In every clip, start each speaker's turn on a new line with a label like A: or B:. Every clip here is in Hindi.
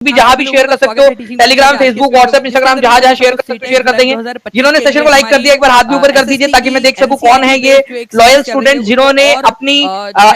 A: भी जहां भी शेयर कर सकते हो, टेलीग्राम, फेसबुक, व्हाट्सएप, इंस्टाग्राम, जहां जहां शेयर कर सकते हो शेयर कर देंगे। जिन्होंने सेशन को लाइक कर दिया एक बार हाथ भी ऊपर कर दीजिए ताकि मैं देख सकूं कौन है ये लॉयल स्टूडेंट जिन्होंने अपनी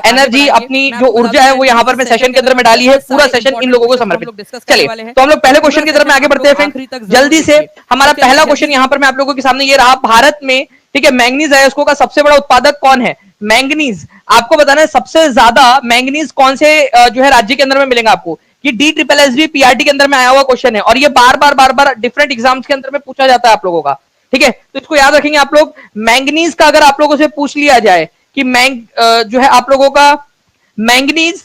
A: एनर्जी, अपनी जो ऊर्जा है वो यहाँ पर मैं सेशन के अंदर में डाली है। पूरा सेशन इन लोगों को समर्पित। चलिए तो हम लोग पहले क्वेश्चन की तरफ में आगे बढ़ते हैं फ्रेंड्स जल्दी से। हमारा पहला क्वेश्चन यहाँ पर मैं आप लोगों के सामने ये रहा, भारत में ठीक है मैंगनीज अयस्कों का सबसे बड़ा उत्पादक कौन है? मैंगनीज आपको बताना है सबसे ज्यादा मैंगनीज कौन से जो है राज्य के अंदर में मिलेगा आपको। ये DSSB PRT के अंदर में आया हुआ क्वेश्चन है और ये बार बार डिफरेंट एग्जाम्स के अंदर में पूछा जाता है आप लोगों का, ठीक है। तो इसको याद रखेंगे आप लोग। मैंगनीज का अगर आप लोगों से पूछ लिया जाए कि जो है आप लोगों का मैंगनीज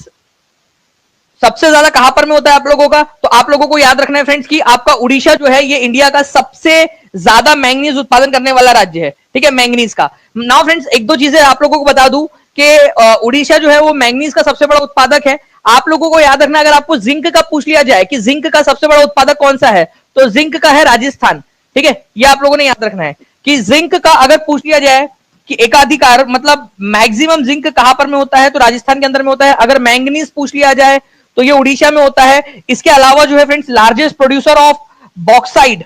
A: सबसे ज्यादा कहां पर में होता है आप लोगों का, तो आप लोगों को याद रखना है फ्रेंड्स कि आपका उड़ीसा जो है ये इंडिया का सबसे ज्यादा मैंगनीज उत्पादन करने वाला राज्य है, ठीक है, मैंगनीज का। नाउ फ्रेंड्स एक दो चीजें आप लोगों को बता दूं कि उड़ीसा जो है वो मैंगनीज का सबसे बड़ा उत्पादक है। आप लोगों को याद रखना अगर आपको जिंक का पूछ लिया जाए कि जिंक का सबसे बड़ा उत्पादक कौन सा है, तो जिंक का है राजस्थान, ठीक है। ये आप लोगों ने याद रखना है कि जिंक का अगर पूछ लिया जाए कि एकाधिकार मतलब मैक्सिमम जिंक कहां पर में होता है, तो राजस्थान के अंदर में होता है। अगर मैंगनीज पूछ लिया जाए तो ये उड़ीसा में होता है। इसके अलावा जो है friends largest producer of bauxite,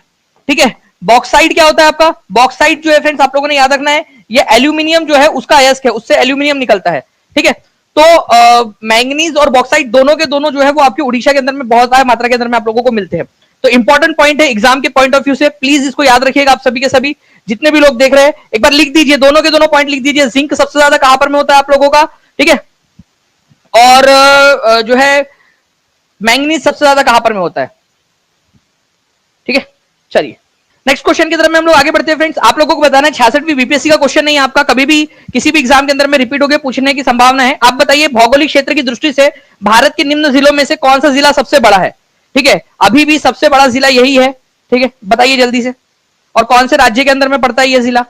A: ठीक है। बॉक्साइड क्या होता है आपका? बॉक्साइड जो है फ्रेंड्स आप लोगों ने याद रखना है ये एल्यूमिनियम जो है उसका अयस्क है, उससे एल्यूमिनियम निकलता है, ठीक है। तो मैंगनीज और बॉक्साइड दोनों के दोनों जो है वो आपके उड़ीसा के अंदर में बहुत ज्यादा मात्रा के अंदर में आप लोगों को मिलते हैं। तो इंपॉर्टेंट पॉइंट है एग्जाम के पॉइंट ऑफ व्यू से, प्लीज इसको याद रखिएगा आप सभी के सभी जितने भी लोग देख रहे हैं। एक बार लिख दीजिए, दोनों के दोनों पॉइंट लिख दीजिए। जिंक सबसे ज्यादा कहां पर में होता है आप लोगों का, ठीक है, और जो है मैंगनीज सबसे ज्यादा कहां पर में होता है, ठीक है। चलिए नेक्स्ट क्वेश्चन की तरफ में हम लोग आगे बढ़ते हैं फ्रेंड्स। आप लोगों को बताना है 66वीं बीपीएससी का क्वेश्चन नहीं है आपका, कभी भी किसी भी एग्जाम के अंदर में रिपीट होकर पूछने की संभावना है। आप बताइए भौगोलिक क्षेत्र की दृष्टि से भारत के निम्न जिलों में से कौन सा जिला सबसे बड़ा है, ठीक है। अभी भी सबसे बड़ा जिला यही है, ठीक है, बताइए जल्दी से। और कौन से राज्य के अंदर में पड़ता है यह जिला?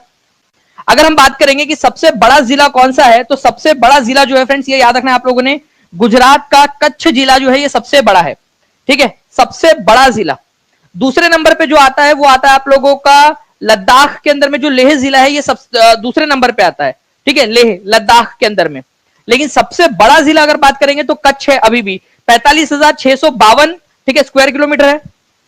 A: अगर हम बात करेंगे कि सबसे बड़ा जिला कौन सा है, तो सबसे बड़ा जिला जो है फ्रेंड्स ये याद रखना है आप लोगों ने, गुजरात का कच्छ जिला जो है ये सबसे बड़ा है, ठीक है, सबसे बड़ा जिला। दूसरे नंबर पे जो आता है वो आता है आप लोगों का लद्दाख के अंदर में जो लेह जिला है ये सब दूसरे नंबर पे आता है, ठीक है, लेह लद्दाख के अंदर में। लेकिन सबसे बड़ा जिला अगर बात करेंगे तो कच्छ है अभी भी, 45,652 ठीक है स्क्वायर किलोमीटर है,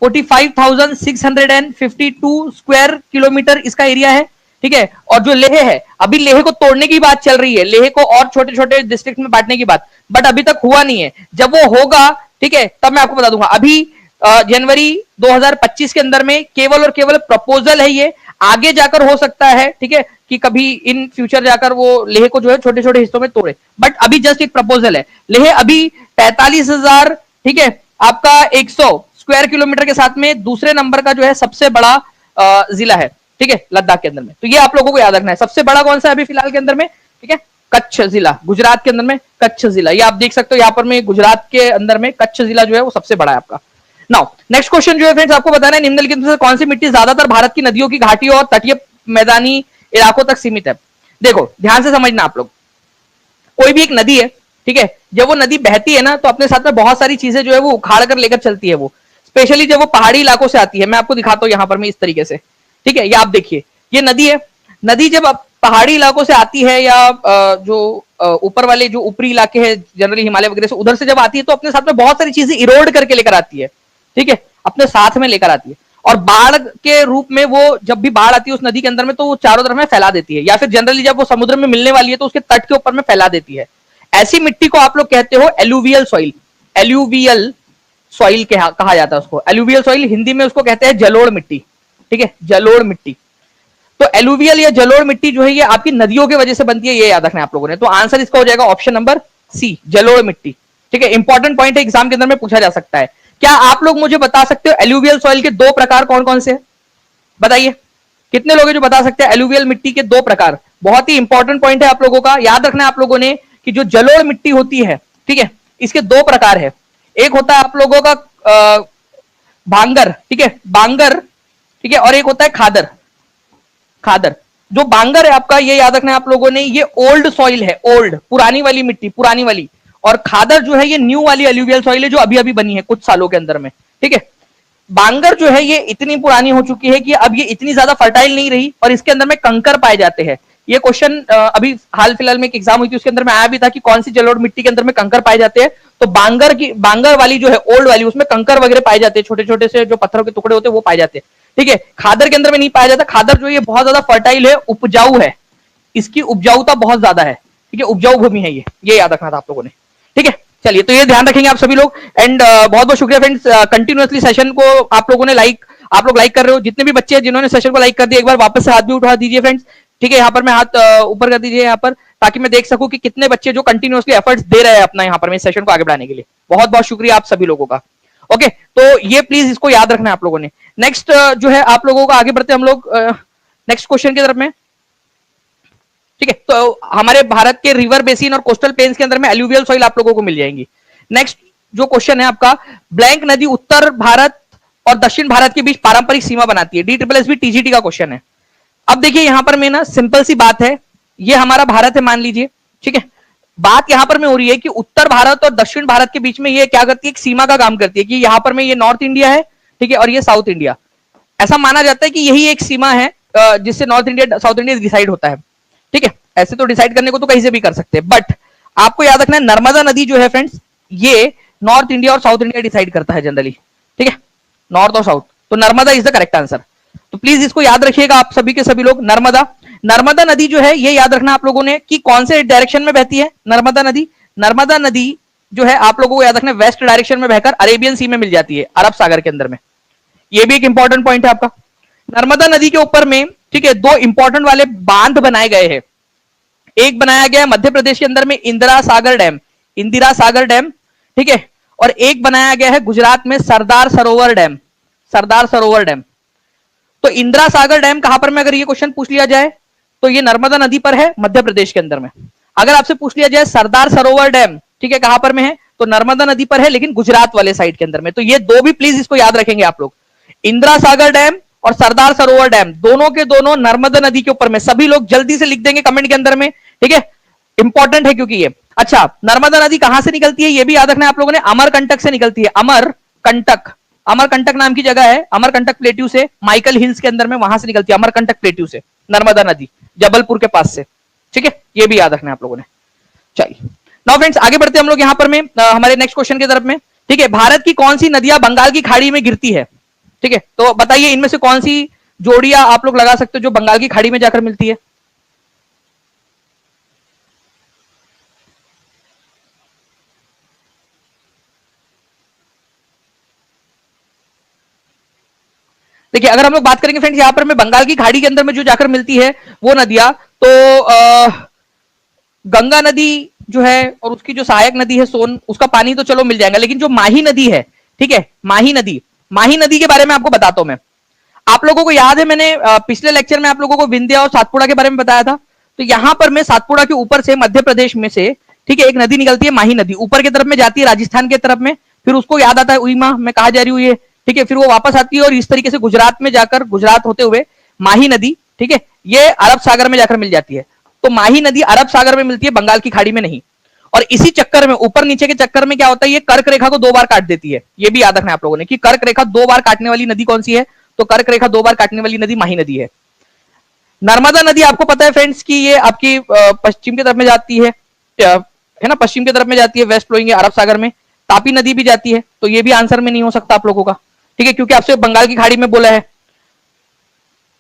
A: 45,652 स्क्वायर किलोमीटर इसका एरिया है, ठीक है। और जो लेह है अभी लेह को तोड़ने की बात चल रही है, लेह को और छोटे छोटे डिस्ट्रिक्ट में बांटने की बात, बट अभी तक हुआ नहीं है। जब वो होगा ठीक है तब मैं आपको बता दूंगा। अभी जनवरी 2025 के अंदर में केवल और केवल प्रपोजल है, ये आगे जाकर हो सकता है, ठीक है, कि कभी इन फ्यूचर जाकर वो लेह को जो है छोटे छोटे हिस्सों में तोड़े, बट अभी जस्ट एक प्रपोजल है। लेह अभी 45,000 ठीक है आपका 100 स्क्वायर किलोमीटर के साथ में दूसरे नंबर का जो है सबसे बड़ा जिला है, ठीक है, लद्दाख के अंदर में। तो ये आप लोगों को याद रखना है। सबसे बड़ा कौन सा है अभी फिलहाल के अंदर में, ठीक है, कच्छ जिला, गुजरात के अंदर में कच्छ जिला, ये आप देख सकते हो यहाँ पर में गुजरात के अंदर में कच्छ जिला जो है वो सबसे बड़ा है आपका। नाउ नेक्स्ट क्वेश्चन जो है फ्रेंड्स आपको बताना है निम्नलिखित में से कौन सी मिट्टी ज्यादातर भारत की नदियों की घाटियों और तटीय मैदानी इलाकों तक सीमित है। देखो ध्यान से समझना आप लोग, कोई भी एक नदी है, ठीक है, जब वो नदी बहती है ना तो अपने साथ में बहुत सारी चीजें जो है वो उखाड़ कर लेकर चलती है वो, स्पेशली जब वो पहाड़ी इलाकों से आती है। मैं आपको दिखाता हूं यहां पर मैं इस तरीके से, ठीक है, ये आप देखिए ये नदी है। नदी जब पहाड़ी इलाकों से आती है या जो ऊपर वाले जो ऊपरी इलाके हैं जनरली हिमालय वगैरह से उधर से जब आती है तो अपने साथ में बहुत सारी चीजें इरोड करके लेकर आती है, ठीक है, अपने साथ में लेकर आती है। और बाढ़ के रूप में वो जब भी बाढ़ आती है उस नदी के अंदर में तो वो चारों तरफ में फैला देती है, या फिर जनरली जब वो समुद्र में मिलने वाली है तो उसके तट के ऊपर में फैला देती है। ऐसी मिट्टी को आप लोग कहते हो एलुवियल सॉइल। एलुवियल सॉइल कहा जाता है उसको, एलुवियल सॉइल हिंदी में उसको कहते हैं जलोढ़ मिट्टी, ठीक है, जलोढ़ मिट्टी। तो एलुवियल या जलोढ़ मिट्टी जो है ये आपकी नदियों की वजह से बनती है, ये याद रखना है आप लोगों ने। तो आंसर इसका हो जाएगा ऑप्शन नंबर सी, जलोढ़ मिट्टी, ठीक है। इंपॉर्टेंट पॉइंट है, एग्जाम के अंदर में पूछा जा सकता है। क्या आप लोग मुझे बता सकते हो एलुवियल सॉइल के दो प्रकार कौन कौन से हैं? बताइए कितने लोग हैं जो बता सकते हैं एलुवियल मिट्टी के दो प्रकार? बहुत ही इंपॉर्टेंट पॉइंट है आप लोगों का, याद रखना है आप लोगों ने कि जो जलोढ़ मिट्टी होती है, ठीक है, इसके दो प्रकार है। एक होता है आप लोगों का बांगर, ठीक है, बांगर, ठीक है, और एक होता है खादर। खादर जो बांगर है आपका ये याद रखना है आप लोगों ने, ये ओल्ड सॉइल है, ओल्ड पुरानी वाली मिट्टी, पुरानी वाली। और खादर जो है ये न्यू वाली एलुवियल सॉइल है जो अभी अभी बनी है कुछ सालों के अंदर में, ठीक है। बांगर जो है ये इतनी पुरानी हो चुकी है कि अब ये इतनी ज्यादा फर्टाइल नहीं रही और इसके अंदर में कंकर पाए जाते हैं। ये क्वेश्चन अभी हाल फिलहाल में एक एग्जाम हुई थी, उसके अंदर में आया भी था कि कौन सी जलोढ़ मिट्टी के अंदर में कंकर पाए जाते हैं। तो बांगर वाली जो है ओल्ड वाली, उसमें कंकर वगैरह पाए जाते हैं, छोटे छोटे से जो पत्थरों के टुकड़े होते हैं वो पाए जाते हैं। ठीक है, खादर के अंदर में नहीं पाया जाता। खादर जो ये बहुत ज्यादा फर्टाइल है, उपजाऊ है, इसकी उपजाऊता बहुत ज्यादा है। ठीक है, उपजाऊ भूमि है ये याद रखना था आप लोगों ने। ठीक है, चलिए, तो ये ध्यान रखेंगे आप सभी लोग। एंड बहुत बहुत शुक्रिया फ्रेंड्स, कंटिन्यूअसली सेशन को आप लोगों ने आप लोग लाइक कर रहे हो। जितने भी बच्चे हैं जिन्होंने सेशन को लाइक कर दिया, एक बार वापस से हाथ भी उठा दीजिए फ्रेंड्स। ठीक है, यहाँ पर मैं हाथ ऊपर कर दीजिए यहाँ पर, ताकि मैं देख सकूं कि कितने बच्चे जो कंटिन्यूअसली एफर्ट्स दे रहे हैं अपना यहाँ पर मैं सेशन को आगे बढ़ाने के लिए। बहुत बहुत शुक्रिया आप सभी लोगों का। ओके, तो ये प्लीज इसको याद रखना है आप लोगों ने। नेक्स्ट जो है आप लोगों का, आगे बढ़ते हम लोग नेक्स्ट क्वेश्चन की तरफ में। ठीक है, तो हमारे भारत के रिवर बेसिन और कोस्टल प्लेन्स के अंदर में एल्यूवियल सॉइल आप लोगों को मिल जाएंगी। नेक्स्ट जो क्वेश्चन है आपका, ब्लैंक नदी उत्तर भारत और दक्षिण भारत के बीच पारंपरिक सीमा बनाती है। DSSB TGT का क्वेश्चन है। अब देखिए यहां पर मैं ना सिंपल सी बात है, ये हमारा भारत है मान लीजिए। ठीक है, बात यहां पर में हो रही है कि उत्तर भारत और दक्षिण भारत के बीच में ये क्या करती है, एक सीमा का काम करती है कि यहां पर में ये नॉर्थ इंडिया है, ठीक है, और ये साउथ इंडिया। ऐसा माना जाता है कि यही एक सीमा है जिससे north India south India decide होता है। ठीक है, ऐसे तो डिसाइड करने को तो कहीं से भी कर सकते हैं, बट आपको याद रखना है नर्मदा नदी जो है फ्रेंड्स, ये नॉर्थ इंडिया और साउथ इंडिया डिसाइड करता है जनरली। ठीक है, नॉर्थ और साउथ, तो Narmada is the correct answer. तो प्लीज इसको याद रखिएगा आप सभी के सभी लोग। नर्मदा नदी जो है ये याद रखना आप लोगों ने कि कौन से डायरेक्शन में बहती है नर्मदा नदी जो है आप लोगों को याद रखना वेस्ट डायरेक्शन में बहकर अरेबियन सी में मिल जाती है, अरब सागर के अंदर में। ये भी एक इंपॉर्टेंट पॉइंट है आपका। नर्मदा नदी के ऊपर में, ठीक है, दो इंपॉर्टेंट वाले बांध बनाए गए हैं। एक बनाया गया मध्य प्रदेश के अंदर में इंदिरा सागर डैम, ठीक है, और एक बनाया गया है गुजरात में सरदार सरोवर डैम। तो इंदिरा सागर डैम कहां पर में, अगर ये क्वेश्चन पूछ लिया जाए तो ये नर्मदा नदी पर है मध्य प्रदेश के अंदर में। अगर आपसे पूछ लिया जाए सरदार सरोवर डैम, ठीक है, कहां पर में है, तो नर्मदा नदी पर है लेकिन गुजरात वाले साइड के अंदर में। तो ये दो भी प्लीज इसको याद रखेंगे आप लोग, इंदिरा सागर डैम और सरदार सरोवर डैम, दोनों के दोनों नर्मदा नदी के ऊपर में। सभी लोग जल्दी से लिख देंगे कमेंट के अंदर में, ठीक है, इंपॉर्टेंट है क्योंकि ये। अच्छा, नर्मदा नदी कहां से निकलती है ये भी याद रखना है आप लोगों ने, अमरकंटक से निकलती है। अमरकंटक नाम की जगह है, अमरकंटक प्लेट्यू से, माइकल हिल्स के अंदर में, वहां से निकलती है अमरकंटक प्लेट्यू से नर्मदा नदी, जबलपुर के पास से। ठीक है, ये भी याद रखना है आप लोगों ने। चलिए नाउ फ्रेंड्स आगे बढ़ते हैं हम लोग यहाँ पर में हमारे नेक्स्ट क्वेश्चन की तरफ में। ठीक है, भारत की कौन सी नदियां बंगाल की खाड़ी में गिरती है? ठीक है, तो बताइए इनमें से कौन सी जोड़ियां आप लोग लगा सकते हो जो बंगाल की खाड़ी में जाकर मिलती है? देखिए अगर हम लोग बात करेंगे फ्रेंड्स यहाँ पर में बंगाल की खाड़ी के अंदर में जो जाकर मिलती है वो नदियां, तो गंगा नदी जो है और उसकी जो सहायक नदी है सोन, उसका पानी तो चलो मिल जाएगा, लेकिन जो माही नदी है, ठीक है, माही नदी के बारे में आपको बताता हूं मैं। आप लोगों को याद है मैंने पिछले लेक्चर में आप लोगों को विंध्या और सातपुड़ा के बारे में बताया था। तो यहां पर मैं सातपुड़ा के ऊपर से मध्य प्रदेश में से, ठीक है, एक नदी निकलती है माही नदी, ऊपर की तरफ में जाती है राजस्थान की तरफ में, फिर उसको याद आता है उई माँ मैं कहा जा रही हूँ ये, ठीक है, फिर वो वापस आती है और इस तरीके से गुजरात में जाकर, गुजरात होते हुए माही नदी, ठीक है, ये अरब सागर में जाकर मिल जाती है। तो माही नदी अरब सागर में मिलती है, बंगाल की खाड़ी में नहीं। और इसी चक्कर में, ऊपर नीचे के चक्कर में क्या होता है, ये कर्क रेखा को 2 बार काट देती है। ये भी याद रखना है आप लोगों ने कि कर्क रेखा 2 बार काटने वाली नदी कौन सी है, तो कर्क रेखा 2 बार काटने वाली नदी माही नदी है। नर्मदा नदी आपको पता है फ्रेंड्स की ये आपकी पश्चिम की तरफ में जाती है ना, पश्चिम की तरफ में जाती है, वेस्ट फ्लोइंग है अरब सागर में। तापी नदी भी जाती है, तो ये भी आंसर में नहीं हो सकता आप लोगों का, ठीक है, क्योंकि आपसे बंगाल की खाड़ी में बोला है।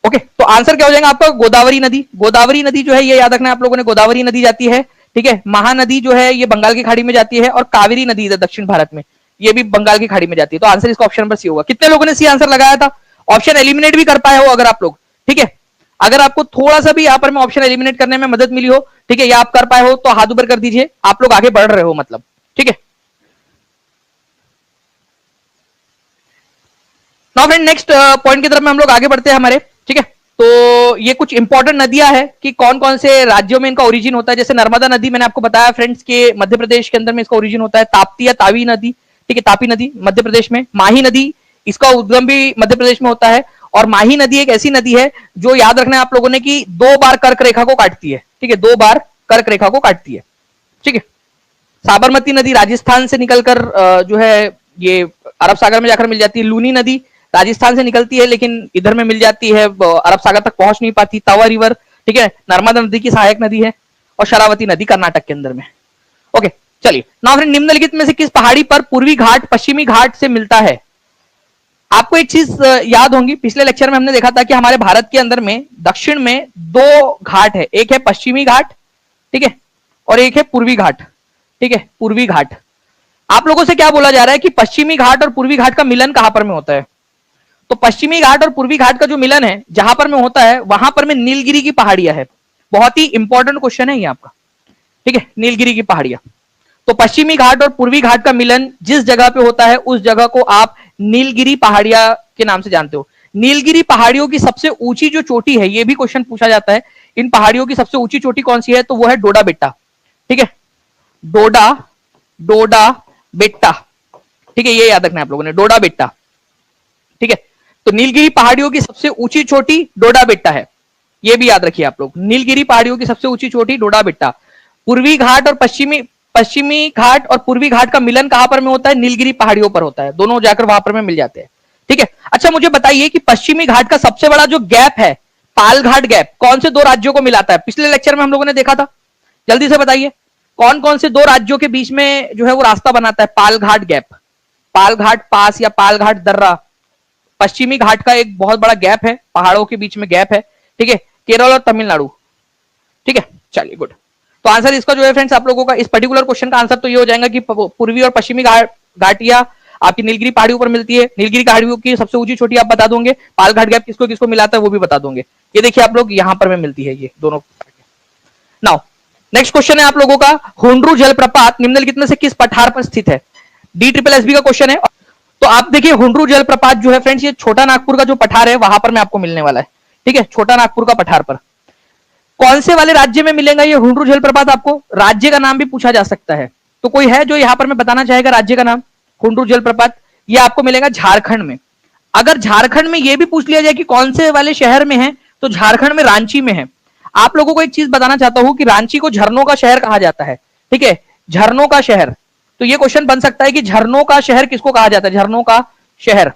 A: ओके, तो आंसर क्या हो जाएगा आपका, गोदावरी नदी जो है ये याद रखना है आप लोगों ने, गोदावरी नदी जाती है, ठीक है। महानदी जो है ये बंगाल की खाड़ी में जाती है, और कावेरी नदी इधर दक्षिण भारत में, ये भी बंगाल की खाड़ी में जाती है। तो आंसर इसका ऑप्शन नंबर सी होगा। कितने लोगों ने सी आंसर लगाया था? ऑप्शन एलिमिनेट भी कर पाए हो अगर आप लोग, ठीक है, अगर आपको थोड़ा सा भी यहाँ पर मैं ऑप्शन एलिमिनेट करने में मदद मिली हो, ठीक है, या आप कर पाए हो तो हाथ ऊपर कर दीजिए, आप लोग आगे बढ़ रहे हो मतलब, ठीक है। नाउ फ्रेंड नेक्स्ट पॉइंट की तरफ में हम लोग आगे बढ़ते हैं हमारे, ठीक है। तो ये कुछ इंपॉर्टेंट नदियां हैं कि कौन कौन से राज्यों में इनका ओरिजिन होता है। जैसे नर्मदा नदी मैंने आपको बताया फ्रेंड्स के मध्य प्रदेश के अंदर में इसका ओरिजिन होता है। ताप्ती या तावी नदी, ठीक है, तापी नदी मध्य प्रदेश में। माही नदी, इसका उद्गम भी मध्य प्रदेश में होता है। और माही नदी एक ऐसी नदी है जो याद रखना है आप लोगों ने कि 2 बार कर्क रेखा को काटती है, ठीक है, 2 बार कर्क रेखा को काटती है, ठीक है। साबरमती नदी राजस्थान से निकलकर जो है ये अरब सागर में जाकर मिल जाती है। लूनी नदी राजस्थान से निकलती है लेकिन इधर में मिल जाती है, अरब सागर तक पहुंच नहीं पाती। तवा रिवर ठीक है, नर्मदा नदी की सहायक नदी है, और शरावती नदी कर्नाटक के अंदर में। ओके, चलिए नाउ फ्रेंड, निम्नलिखित में से किस पहाड़ी पर पूर्वी घाट पश्चिमी घाट से मिलता है? आपको एक चीज याद होंगी, पिछले लेक्चर में हमने देखा था कि हमारे भारत के अंदर में दक्षिण में दो घाट है, एक है पश्चिमी घाट, ठीक है, और एक है पूर्वी घाट, ठीक है, पूर्वी घाट। आप लोगों से क्या बोला जा रहा है कि पश्चिमी घाट और पूर्वी घाट का मिलन कहां पर में होता है? तो पश्चिमी घाट और पूर्वी घाट का जो मिलन है जहां पर में होता है वहां पर में नीलगिरी की पहाड़ियां है। बहुत ही इंपॉर्टेंट क्वेश्चन है ये आपका, ठीक है, नीलगिरी की पहाड़ियां। तो पश्चिमी घाट और पूर्वी घाट का मिलन जिस जगह पे होता है उस जगह को आप नीलगिरी पहाड़ियां के नाम से जानते हो। नीलगिरी पहाड़ियों की सबसे ऊंची जो चोटी है, ये भी क्वेश्चन पूछा जाता है, इन पहाड़ियों की सबसे ऊंची चोटी कौन सी है? तो वो है डोडा बेट्टा, ठीक है, डोडा डोडा बेट्टा, ठीक है, ये याद रखना है आप लोगों ने, डोडा बेट्टा, ठीक है। तो नीलगिरी पहाड़ियों की सबसे ऊंची चोटी डोडा बेट्टा है, ये भी याद रखिए आप लोग, नीलगिरी पहाड़ियों की सबसे ऊंची चोटी डोडा बेट्टा। पूर्वी घाट और पश्चिमी घाट और पूर्वी घाट का मिलन कहां पर में होता है? नीलगिरी पहाड़ियों पर होता है, दोनों जाकर वहां पर में मिल जाते हैं, ठीक है। अच्छा मुझे बताइए कि पश्चिमी घाट का सबसे बड़ा जो गैप है, पालघाट गैप, कौन से दो राज्यों को मिलाता है? पिछले लेक्चर में हम लोगों ने देखा था, जल्दी से बताइए कौन कौन से दो राज्यों के बीच में जो है वो रास्ता बनाता है? पालघाट गैप, पालघाट पास या पालघाट दर्रा, पश्चिमी घाट का एक बहुत बड़ा गैप है, पहाड़ों के बीच में गैप है, ठीक है, केरल और तमिलनाडु, ठीक है। चलिए गुड, तो आंसर इसका जो है फ्रेंड्स आप लोगों का इस पर्टिकुलर क्वेश्चन का आंसर तो ये हो जाएगा कि पूर्वी और पश्चिमी घाटियां आपकी नीलगिरी पहाड़ियों पर मिलती है। नीलगिरी पहाड़ियों की सबसे ऊंची चोटी आप बता दोगे, पालघाट गैप किसको किसको मिलाता है वो भी बता दोगे। ये देखिए आप लोग यहां पर में मिलती है ये दोनों। नाउ नेक्स्ट क्वेश्चन है आप लोगों का, हुंड्रू जलप्रपात निम्नलिखित में से किस पठार पर स्थित है? DSSB का क्वेश्चन है। तो आप देखिए हुंड्रू जलप्रपात जो है फ्रेंड्स, ये छोटा नागपुर का जो पठार है वहां पर में आपको मिलने वाला है, ठीक है, छोटा नागपुर का पठार पर। कौन से वाले राज्य में मिलेगा ये हुंड्रू जलप्रपात? आपको राज्य का नाम भी पूछा जा सकता है, तो कोई है जो यहां पर में बताना चाहेगा राज्य का नाम? हुंड्रू जलप्रपात ये आपको मिलेगा झारखंड में। अगर झारखंड में ये भी पूछ लिया जाए कि कौन से वाले शहर में है, तो झारखंड में रांची में है। आप लोगों को एक चीज बताना चाहता हूं कि रांची को झरनों का शहर कहा जाता है, ठीक है, झरनों का शहर। तो ये क्वेश्चन बन सकता है कि झरनों का शहर किसको कहा जाता है? झरनों का शहर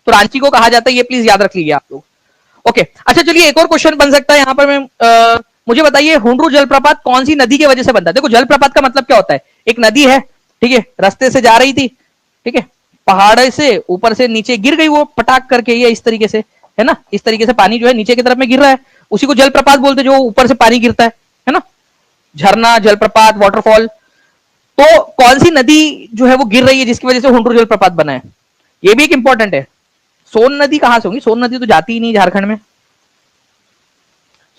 A: तो रांची को कहा जाता है, ये प्लीज याद रख लीजिए आप लोग। ओके, अच्छा चलिए एक और क्वेश्चन बन सकता है यहां पर मैं मुझे बताइए हुंड्रू जलप्रपात कौन सी नदी की वजह से बनता है? देखो जलप्रपात का मतलब क्या होता है, एक नदी है, ठीक है, रास्ते से जा रही थी, ठीक है, पहाड़ से ऊपर से नीचे गिर गई वो पटाख करके, ये इस तरीके से है ना, इस तरीके से पानी जो है नीचे की तरफ में गिर रहा है, उसी को जलप्रपात बोलते हैं, जो ऊपर से पानी गिरता है ना, झरना, जलप्रपात, वाटरफॉल। तो कौन सी नदी जो है वो गिर रही है जिसकी वजह से हुंड्रू जलप्रपात बना है? ये भी एक इंपॉर्टेंट है। सोन नदी कहां से होगी? सोन नदी तो जाती ही नहीं झारखंड में।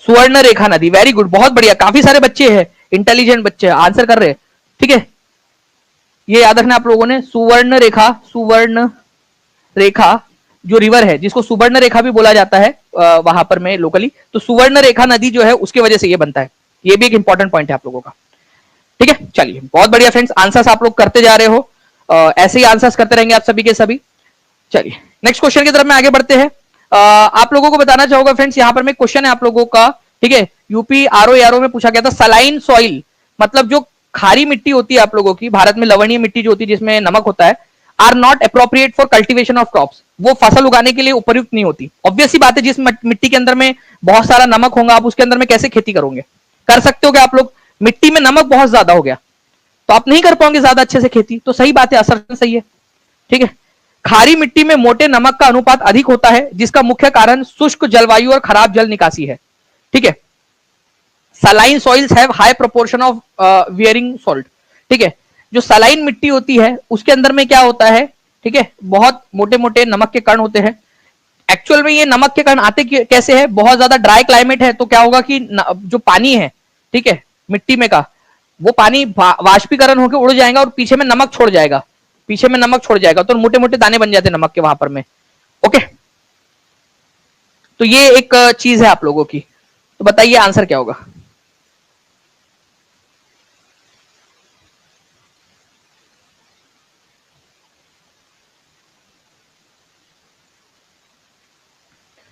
A: सुवर्ण रेखा नदी, वेरी गुड, बहुत बढ़िया, काफी सारे बच्चे हैं, इंटेलिजेंट बच्चे आंसर कर रहे हैं, ठीक है, ये याद रखना आप लोगों ने, सुवर्ण रेखा जो रिवर है जिसको सुवर्ण रेखा भी बोला जाता है वहां पर में लोकली, तो सुवर्ण रेखा नदी जो है उसकी वजह से ये बनता है। ये भी एक इंपॉर्टेंट पॉइंट है आप लोगों का, ठीक है। चलिए बहुत बढ़िया फ्रेंड्स, आंसर्स आप लोग करते जा रहे हो, ऐसे ही आंसर्स करते रहेंगे आप सभी के सभी। चलिए नेक्स्ट क्वेश्चन की तरफ में आगे बढ़ते हैं। आप लोगों को बताना चाहूंगा फ्रेंड्स, यहां पर में क्वेश्चन है आप लोगों का, ठीक है, यूपी आरओ में पूछा गया था, सलाइन सॉइल मतलब जो खारी मिट्टी होती है आप लोगों की, भारत में लवणीय मिट्टी जो होती है जिसमें नमक होता है, are not appropriate for cultivation of crops, वो फसल उगाने के लिए उपयुक्त नहीं होती। ऑब्वियस सी बात है, जिस मिट्टी के अंदर में बहुत सारा नमक होगा, आप उसके अंदर में कैसे खेती करोगे? कर सकते हो क्या आप लोग? मिट्टी में नमक बहुत ज्यादा हो गया तो आप नहीं कर पाओगे ज्यादा अच्छे से खेती, तो सही बात है, असर सही है, ठीक है। खारी मिट्टी में मोटे नमक का अनुपात अधिक होता है, जिसका मुख्य कारण शुष्क जलवायु और खराब जल निकासी है, ठीक है। Saline soils have high proportion of wearing salt, ठीक है, जो सलाइन मिट्टी होती है उसके अंदर में क्या होता है, ठीक है, बहुत मोटे मोटे नमक के कण होते हैं। एक्चुअल में ये नमक के कण आते कैसे हैं? बहुत ज्यादा ड्राई क्लाइमेट है तो क्या होगा कि जो पानी है, ठीक है, मिट्टी में का, वो पानी वाष्पीकरण होकर उड़ जाएगा और पीछे में नमक छोड़ जाएगा, पीछे में नमक छोड़ जाएगा, तो मोटे मोटे दाने बन जाते हैं नमक के वहां पर में। ओके, तो ये एक चीज है आप लोगों की, तो बताइए आंसर क्या होगा?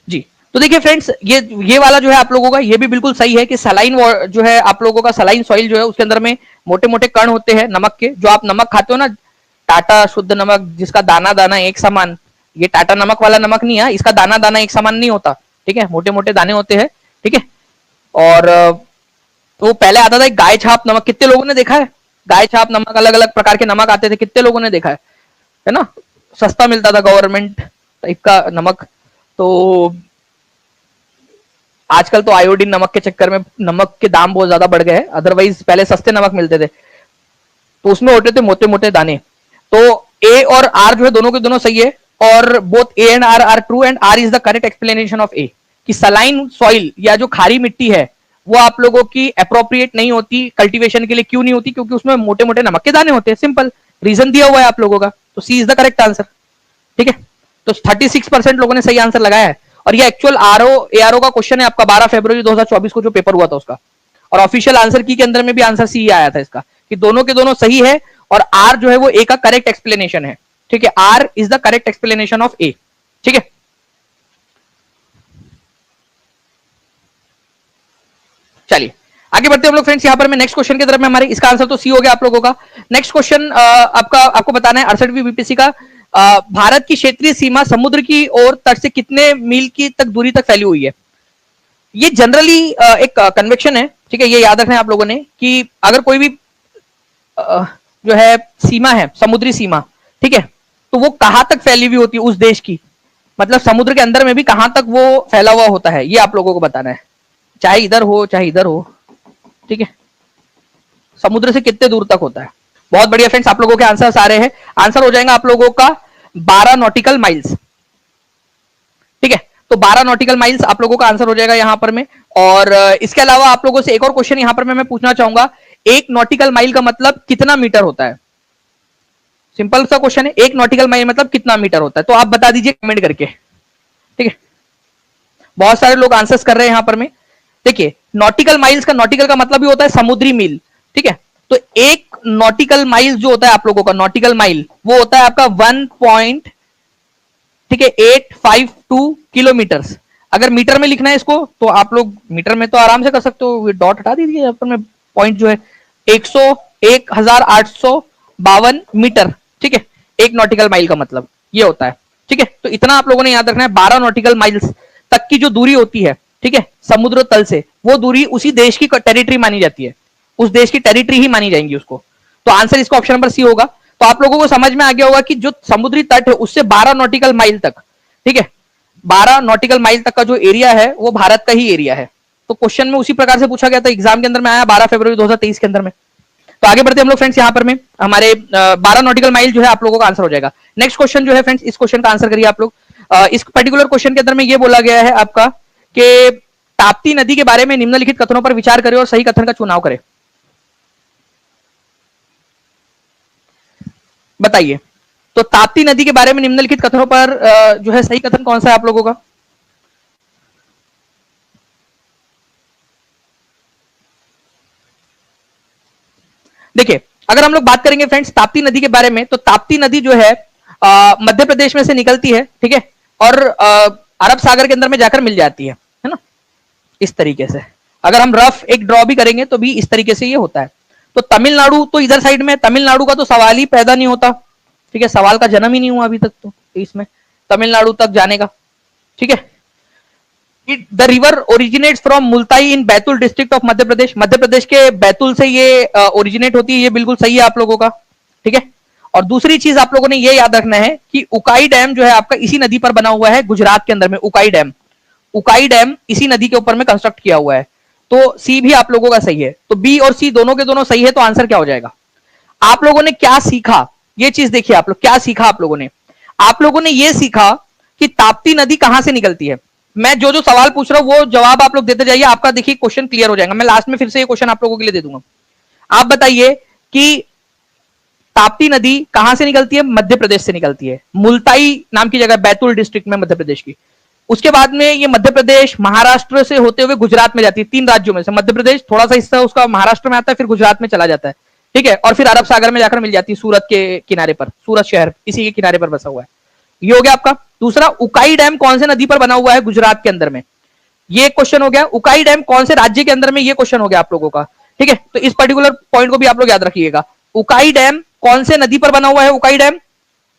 A: जी, तो देखिए फ्रेंड्स, ये वाला जो है आप लोगों का, ये भी बिल्कुल सही है कि सलाइन जो है आप लोगों का, सलाइन सॉइल जो है उसके अंदर में मोटे मोटे कण होते हैं नमक के। जो आप नमक खाते हो ना, टाटा शुद्ध नमक जिसका दाना दाना एक समान, ये टाटा नमक वाला नमक नहीं है, इसका दाना दाना एक समान नहीं होता, ठीक है, मोटे मोटे दाने होते हैं, ठीक है। और तो पहले आता था एक गाय छाप नमक, कितने लोगों ने देखा है? गाय छाप नमक, अलग अलग प्रकार के नमक आते थे, कितने लोगों ने देखा है ना? सस्ता मिलता था, गवर्नमेंट टाइप का नमक। तो आजकल तो आयोडीन नमक के चक्कर में नमक के दाम बहुत ज्यादा बढ़ गए हैं, अदरवाइज पहले सस्ते नमक मिलते थे, तो उसमें होते थे मोटे मोटे दाने। तो ए और आर जो है दोनों के दोनों सही है, और both A and R are true, and R is the correct explanation of A, कि सलाइन सॉइल या जो खारी मिट्टी है वो आप लोगों की अप्रोप्रिएट नहीं होती कल्टीवेशन के लिए। क्यों नहीं होती? क्योंकि उसमें मोटे मोटे नमक के दाने होते हैं, सिंपल रीजन दिया हुआ है आप लोगों का। तो सी इज द करेक्ट आंसर। ठीक है, तो 36% लोगों ने सही आंसर लगाया है, और ये एक्चुअल एआरओ का क्वेश्चन है आपका 12 फरवरी 2024 को जो पेपर हुआ था उसका, और ऑफिशियल आंसर की के अंदर में भी आंसर सी आया था इसका, कि दोनों के दोनों सही है, और आर जो है वो ए का करेक्ट एक्सप्लेनेशन है। ठीक है, R is the correct explanation of A. ठीक है, चलिए आगे बढ़ते हैं हम लोग फ्रेंड्स। यहां पर मैं नेक्स्ट क्वेश्चन की तरफ में हमारे, इसका आंसर तो सी हो गया आप लोगों का। नेक्स्ट क्वेश्चन आपको बताना है 68वीं बीपीएससी का, भारत की क्षेत्रीय सीमा समुद्र की ओर तट से कितने मील की तक दूरी तक फैली हुई है? ये जनरली एक कन्वेक्शन है। ठीक है, ये याद रखना है आप लोगों ने, कि अगर कोई भी जो है सीमा है, समुद्री सीमा, ठीक है, तो वो कहां तक फैली हुई होती है उस देश की, मतलब समुद्र के अंदर में भी कहां तक वो फैला हुआ होता है, ये आप लोगों को बताना है, चाहे इधर हो चाहे इधर हो। ठीक है, समुद्र से कितने दूर तक होता है। बहुत बढ़िया फ्रेंड्स, आप लोगों के आंसर आ रहे हैं। आंसर हो जाएगा आप लोगों का 12 नॉटिकल माइल्स। ठीक है, तो 12 नॉटिकल माइल्स आप लोगों का आंसर हो जाएगा यहां पर में। और इसके अलावा आप लोगों से एक और क्वेश्चन यहां पर मैं पूछना चाहूंगा, एक नॉटिकल माइल का मतलब कितना मीटर होता है? सिंपल सा क्वेश्चन है, एक नॉटिकल माइल मतलब कितना मीटर होता है, तो आप बता दीजिए कमेंट करके। ठीक है, बहुत सारे लोग आंसर्स कर रहे हैं यहां पर में। देखिए, नॉटिकल माइल्स का, नॉटिकल का मतलब भी होता है समुद्री मील। ठीक है, तो एक नॉटिकल माइल जो होता है आप लोगों का, नॉटिकल माइल वो होता है आपका 1 पॉइंट, ठीक है, 852 किलोमीटर। अगर मीटर में लिखना है इसको तो आप लोग मीटर में तो आराम से कर सकते हो, डॉट हटा दीजिए यहाँ पर में, पॉइंट जो है 1852 मीटर। ठीक है, एक नॉटिकल माइल का मतलब ये होता है। ठीक है, तो इतना आप लोगों ने याद रखना है, 12 नॉटिकल माइल्स तक की जो दूरी होती है, ठीक है, समुद्र तल से, वो दूरी उसी देश की टेरिटरी मानी जाती है, उस देश की टेरिटरी ही मानी जाएंगी उसको। तो आंसर इसका ऑप्शन नंबर सी होगा। तो आप लोगों को समझ में आ गया होगा कि जो समुद्री तट है उससे 12 नॉटिकल माइल तक, ठीक है, 12 नॉटिकल माइल तक का जो एरिया है वो भारत का ही एरिया है। तो क्वेश्चन में उसी प्रकार से पूछा गया था, एग्जाम के अंदर में आया 12 फरवरी 2023 के अंदर में। तो आगे बढ़ते हम लोग फ्रेंड्स, यहां पर में हमारे 12 नॉटिकल माइल जो है आप लोगों का आंसर हो जाएगा। नेक्स्ट क्वेश्चन जो है फ्रेंड्स, इस क्वेश्चन का आंसर करिए आप लोग। इस पर्टिकुलर क्वेश्चन के अंदर में ये बोला गया है आपका कि ताप्ती नदी के बारे में निम्नलिखित कथनों पर विचार करें और सही कथन का चुनाव करें। बताइए, तो ताप्ती नदी के बारे में निम्नलिखित कथनों पर जो है सही कथन कौन सा है आप लोगों का? देखिए, अगर हम लोग बात करेंगे फ्रेंड्स ताप्ती नदी के बारे में, तो ताप्ती नदी जो है मध्य प्रदेश में से निकलती है, ठीक है, और अरब सागर के अंदर में जाकर मिल जाती है ना, इस तरीके से। अगर हम रफ एक ड्रॉ भी करेंगे तो भी इस तरीके से ये होता है। तो तमिलनाडु तो इधर साइड में, तमिलनाडु का तो सवाल ही पैदा नहीं होता, ठीक है, सवाल का जन्म ही नहीं हुआ अभी तक तो इसमें तमिलनाडु तक जाने का। ठीक है, the river originates from Multai in Betul district of Madhya Pradesh, Madhya Pradesh के बैतुल से ये ओरिजिनेट होती है, ये बिल्कुल सही है आप लोगों का। ठीक है, और दूसरी चीज आप लोगों ने ये याद रखना है कि उकाई डैम जो है आपका इसी नदी पर बना हुआ है, गुजरात के अंदर में उकाई डैम, उकाई डैम इसी नदी के ऊपर में कंस्ट्रक्ट किया हुआ है। तो सी भी आप लोगों का सही है, तो बी और सी दोनों के दोनों सही है। तो आंसर क्या हो जाएगा? आप लोगों ने क्या सीखा, ये चीज देखिए, आप लोग क्या सीखा, आप लोगों ने ये सीखा कि ताप्ती नदी कहां से निकलती है। मैं जो जो सवाल पूछ रहा हूं वो जवाब आप लोग देते जाइए, आपका देखिए क्वेश्चन क्लियर हो जाएगा। मैं लास्ट में फिर से ये क्वेश्चन आप लोगों के लिए दे दूंगा। आप बताइए कि ताप्ती नदी कहां से निकलती है? मध्य प्रदेश से निकलती है, मुल्ताई नाम की जगह, बैतूल डिस्ट्रिक्ट में, मध्य प्रदेश की। उसके बाद में ये मध्य प्रदेश महाराष्ट्र से होते हुए गुजरात में जाती है, 3 राज्यों में से मध्य प्रदेश थोड़ा सा हिस्सा उसका महाराष्ट्र में आता है, फिर गुजरात में चला जाता है, ठीक है, और फिर अरब सागर में जाकर मिल जाती है सूरत के किनारे पर, सूरत शहर इसी के किनारे पर बसा हुआ है। ये हो गया आपका। दूसरा, उकाई डैम कौन से नदी पर बना हुआ है? गुजरात के अंदर में, ये क्वेश्चन हो गया। उकाई डैम कौन से राज्य के अंदर में? ये क्वेश्चन हो गया आप लोगों का। ठीक है, तो इस पर्टिकुलर पॉइंट को भी आप लोग याद रखिएगा। उकाई डैम कौन से नदी पर बना हुआ है? उकाई डैम,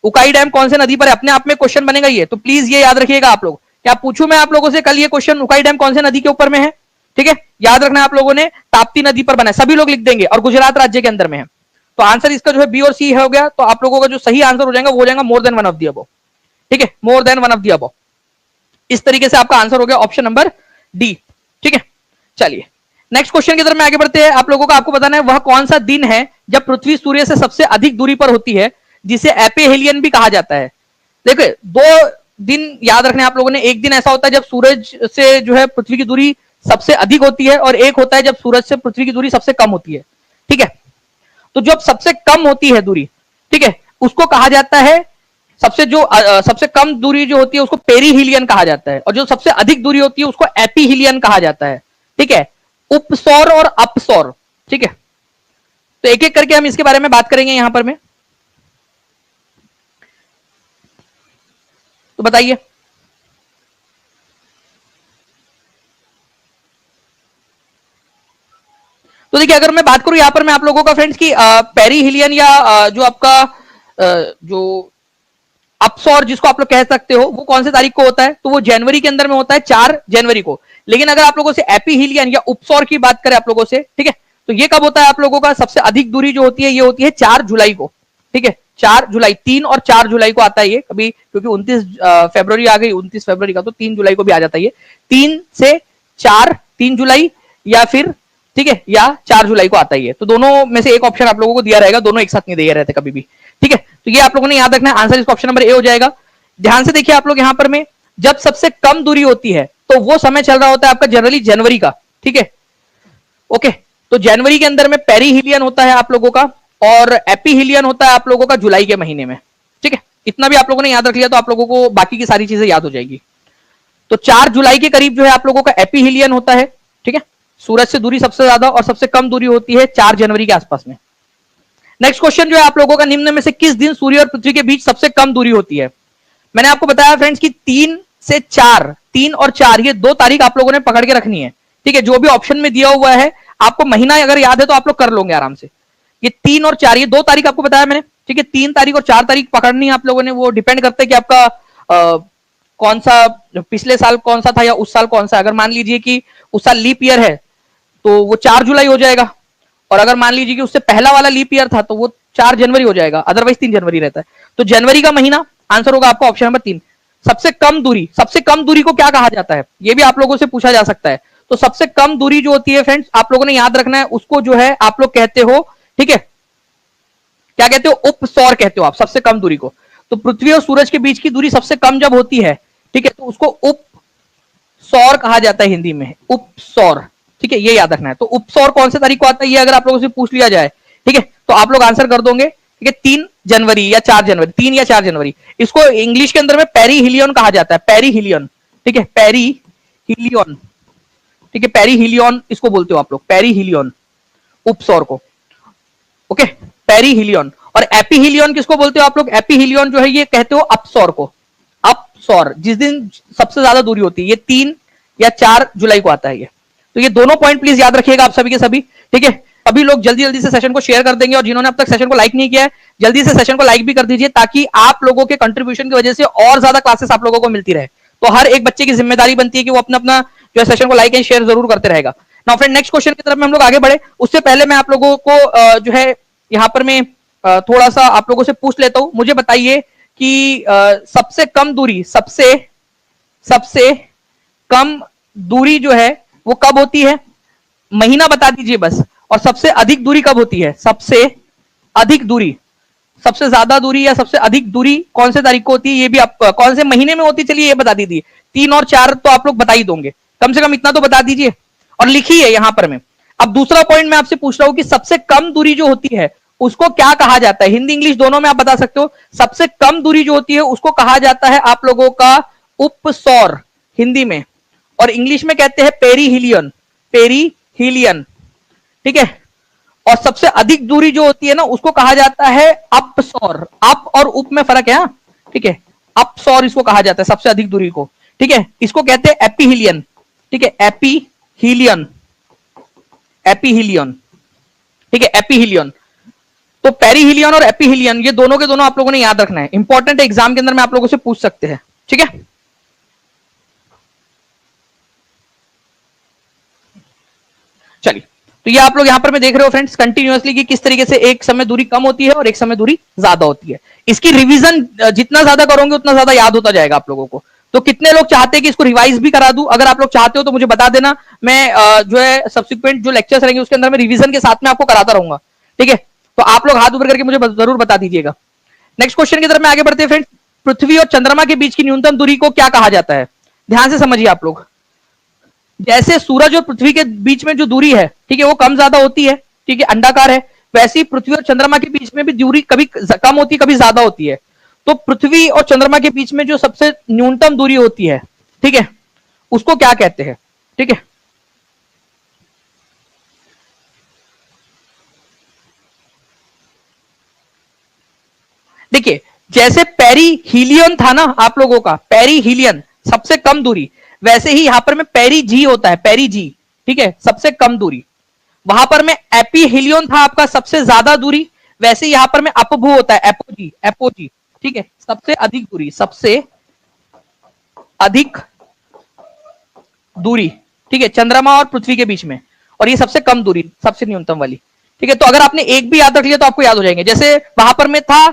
A: उकाई डैम कौन से नदी पर है? अपने आप में क्वेश्चन बनेगा ये, तो प्लीज ये याद रखिएगा आप लोग। क्या पूछूं मैं आप लोगों से कल ये क्वेश्चन, उकाई डैम कौन से नदी के ऊपर में है? ठीक है, याद रखना आप लोगों ने ताप्ती नदी पर बना है, सभी लोग लिख देंगे, और गुजरात राज्य के अंदर में है। तो आंसर इसका जो है बी और सी हो गया। तो आप लोगों का जो सही आंसर हो जाएगा वो हो जाएगा more than one of the above. ठीक है, more than one of the above. इस तरीके से आपका आंसर हो गया ऑप्शन नंबर डी। ठीक है, चलिए नेक्स्ट क्वेश्चन की तरफ में आगे बढ़ते हैं। आप लोगों को आपको बताना है वह कौन सा दिन है जब पृथ्वी सूर्य से सबसे अधिक दूरी पर होती है, जिसे एपेहेलियन भी कहा जाता है। देखिए दो दिन याद रखने आप लोगों ने, एक दिन ऐसा होता है जब सूरज से जो है पृथ्वी की दूरी सबसे अधिक होती है, और एक होता है जब सूरज से पृथ्वी की दूरी सबसे कम होती है। ठीक है, तो जब सबसे कम होती है दूरी, ठीक है, उसको कहा जाता है सबसे कम दूरी जो होती है उसको पेरीहिलियन कहा जाता है, और जो सबसे अधिक दूरी होती है उसको एपीहिलियन कहा जाता है। ठीक है, उपसौर और अपसौर। ठीक है, तो एक एक करके हम इसके बारे में बात करेंगे यहां पर में। तो बताइए, तो देखिए अगर मैं बात करूं यहां पर मैं आप लोगों का फ्रेंड्स की पेरीहिलियन या जो आपका जो अपसौर जिसको आप लोग कह सकते हो, वो कौन से तारीख को होता है, तो वो जनवरी के अंदर में होता है, 4 जनवरी को। लेकिन अगर आप लोगों से एपीहिलियन या उपसौर की बात करें आप लोगों से, ठीक है, तो ये कब होता है आप लोगों का, सबसे अधिक दूरी जो होती है ये होती है 4 जुलाई को। ठीक है, 4 जुलाई, 3 और 4 जुलाई को आता है ये कभी, क्योंकि 29 फरवरी आ गई, 29 फरवरी का, तो 3 जुलाई को भी आ जाता है ये। 3 से 4, 3 जुलाई या फिर, ठीक है, या 4 जुलाई को आता है। तो दोनों में से एक ऑप्शन आप लोगों को दिया रहेगा, दोनों एक साथ नहीं दिए रहते कभी भी। ठीक है, तो ये आप लोगों ने याद रखना है, आंसर इसका ऑप्शन नंबर ए हो जाएगा। ध्यान से देखिए आप लोग यहां पर में, जब सबसे कम दूरी होती है तो वो समय चल रहा होता है आपका जनरली जनवरी का। ठीक है, ओके, तो जनवरी के अंदर में पेरीहिलियन होता है आप लोगों का, और एपीहिलियन होता है आप लोगों का जुलाई के महीने में। ठीक है, इतना भी आप लोगों ने याद रख लिया तो आप लोगों को बाकी की सारी चीजें याद हो जाएगी। तो 4 जुलाई के करीब जो है आप लोगों का एपीहिलियन होता है। ठीक है, सूरज से दूरी सबसे ज्यादा और सबसे कम दूरी होती है 4 जनवरी के आसपास में। नेक्स्ट क्वेश्चन जो है आप लोगों का, निम्न में से किस दिन सूर्य और पृथ्वी के बीच सबसे कम दूरी होती है। मैंने आपको बताया फ्रेंड्स कि 3 से 4, 3 और 4 ये दो तारीख आप लोगों ने पकड़ के रखनी है। ठीक है, जो भी ऑप्शन में दिया हुआ है आपको महीना अगर याद है तो आप लोग कर लोगे आराम से। ये 3 और 4 ये दो तारीख आपको बताया मैंने। ठीक है, 3 तारीख और 4 तारीख पकड़नी है आप लोगों ने, वो डिपेंड करता है कि आपका कौन सा पिछले साल कौन सा था या उस साल कौन सा। अगर मान लीजिए कि उस साल लीप ईयर है तो वो 4 जुलाई हो जाएगा, और अगर मान लीजिए कि उससे पहला वाला लीप ईयर था तो वो 4 जनवरी हो जाएगा, अदरवाइज 3 जनवरी रहता है। तो जनवरी का महीना आंसर होगा आपका ऑप्शन नंबर 3। सबसे कम दूरी, सबसे कम दूरी को क्या कहा जाता है, ये भी आप लोगों से पूछा जा सकता है। तो सबसे कम दूरी जो होती है फ्रेंड्स आप लोगों ने याद रखना है, उसको जो है आप लोग कहते हो, ठीक है, क्या कहते हो, उपसौर कहते हो आप सबसे कम दूरी को। तो पृथ्वी और सूरज के बीच की दूरी सबसे कम जब होती है, ठीक है, तो उसको उपसौर कहा जाता है हिंदी में, उपसौर। ठीक है, ये याद रखना है। तो उपसौर कौन से तारीख को आता है ये अगर आप लोगों से पूछ लिया जाए, ठीक है, तो आप लोग आंसर कर दोगे। ठीक है, 3 जनवरी या 4 जनवरी, 3 या 4 जनवरी। इसको इंग्लिश के अंदर में पेरीहिलियन कहा जाता है, पेरीहिलियन। ठीक है, पेरीहिलियन। ठीक है, पेरीहिलियन इसको बोलते हो आप लोग, पेरीहिलियन उपसौर को। Okay, perihelion. और एपीहिलियन किसको बोलते हो आप लोग, एपीहिलियन जो है ये कहते हो अपसौर को। अपसौर जिस दिन सबसे ज्यादा दूरी होती है, ये 3 या 4 जुलाई को आता है ये। तो ये दोनों पॉइंट प्लीज याद रखिएगा आप सभी के सभी। ठीक है, अभी लोग जल्दी जल्दी से सेशन को शेयर कर देंगे, और जिन्होंने अब तक सेशन को लाइक नहीं किया है जल्दी से सेशन को लाइक भी कर दीजिए, ताकि आप लोगों के कंट्रीब्यूशन की वजह से और ज्यादा क्लासेस आप लोगों को मिलती रहे। तो हर एक बच्चे की जिम्मेदारी बनती है कि वो अपना अपना जो है सेशन को लाइक एंड शेयर जरूर करते रहेगा। नाउ फ्रेंड नेक्स्ट क्वेश्चन की तरफ में हम लोग आगे बढ़े, उससे पहले मैं आप लोगों को जो है यहां पर मैं थोड़ा सा आप लोगों से पूछ लेता हूं। मुझे बताइए कि सबसे कम दूरी, सबसे कम दूरी जो है वो कब होती है, महीना बता दीजिए बस। और सबसे अधिक दूरी कब होती है, सबसे अधिक दूरी, सबसे ज्यादा दूरी या सबसे अधिक दूरी कौन से तारीख को होती है, ये भी आप कौन से महीने में होती है, चलिए ये बता दीजिए। 3 और 4 तो आप लोग बता ही दोगे, कम से कम इतना तो बता दीजिए, और लिखिए यहां पर में। अब दूसरा पॉइंट मैं आपसे पूछ रहा हूं कि सबसे कम दूरी जो होती है उसको क्या कहा जाता है, हिंदी इंग्लिश दोनों में आप बता सकते हो। सबसे कम दूरी जो होती है उसको कहा जाता है आप लोगों का उपसौर हिंदी में, और इंग्लिश में कहते हैं पेरीहिलियन, पेरीहिलियन। ठीक है, और सबसे अधिक दूरी जो होती है ना उसको कहा जाता है अपसौर। अप और उप में फर्क है, हाँ? ठीक है, अपसौर इसको कहा जाता है सबसे अधिक दूरी को। ठीक है, इसको कहते हैं एपीहिलियन। ठीक है, एपीहिलियन, एपीहिलियन। ठीक है, एपीहिलियन। तो पेरीहिलियन और एपीहिलियन ये दोनों के दोनों आप लोगों ने याद रखना है, इंपॉर्टेंट एग्जाम के अंदर में आप लोगों से पूछ सकते हैं। ठीक है, चलिए, तो ये आप लोग यहां पर मैं देख रहे हो फ्रेंड्स कंटिन्यूअसली कि किस तरीके से एक समय दूरी कम होती है और एक समय दूरी ज्यादा होती है। इसकी रिवीजन जितना ज्यादा करोगे उतना ज्यादा याद होता जाएगा आप लोगों को। तो कितने लोग चाहते हैं कि इसको रिवाइज भी करा दूं? अगर आप लोग चाहते हो तो मुझे बता देना, मैं जो है सब्सिक्वेंट जो लेक्चर्स रहेंगे उसके अंदर मैं रिवीजन के साथ में आपको कराता रहूंगा। ठीक है, तो आप लोग हाथ ऊपर करके मुझे जरूर बता दीजिएगा। नेक्स्ट क्वेश्चन की तरफ में आगे बढ़ते हैं फ्रेंड्स। पृथ्वी और चंद्रमा के बीच की न्यूनतम दूरी को क्या कहा जाता है? ध्यान से समझिए आप लोग। जैसे सूरज और पृथ्वी के बीच में जो दूरी है, ठीक है, वो कम ज्यादा होती है, ठीक है, अंडाकार है, वैसे ही पृथ्वी और चंद्रमा के बीच में भी दूरी कभी कम होती है, कभी ज्यादा होती है। तो पृथ्वी और चंद्रमा के बीच में जो सबसे न्यूनतम दूरी होती है, ठीक है, उसको क्या कहते हैं? ठीक है, देखिए, जैसे पेरीहीलियन था ना आप लोगों का, पेरीहीलियन सबसे कम दूरी, वैसे ही यहां पर में पेरीजी होता है, पेरीजी, ठीक है, सबसे कम दूरी। वहां पर में एपीहीलियन था आपका सबसे ज्यादा दूरी, वैसे यहां पर में अपभू होता है, एपोजी, एपोजी, ठीक है, सबसे अधिक दूरी, सबसे अधिक दूरी, ठीक है, चंद्रमा और पृथ्वी के बीच में, और ये सबसे कम दूरी, सबसे न्यूनतम वाली। ठीक है, तो अगर आपने एक भी याद रख लिया तो आपको याद हो जाएंगे। जैसे वहां पर में था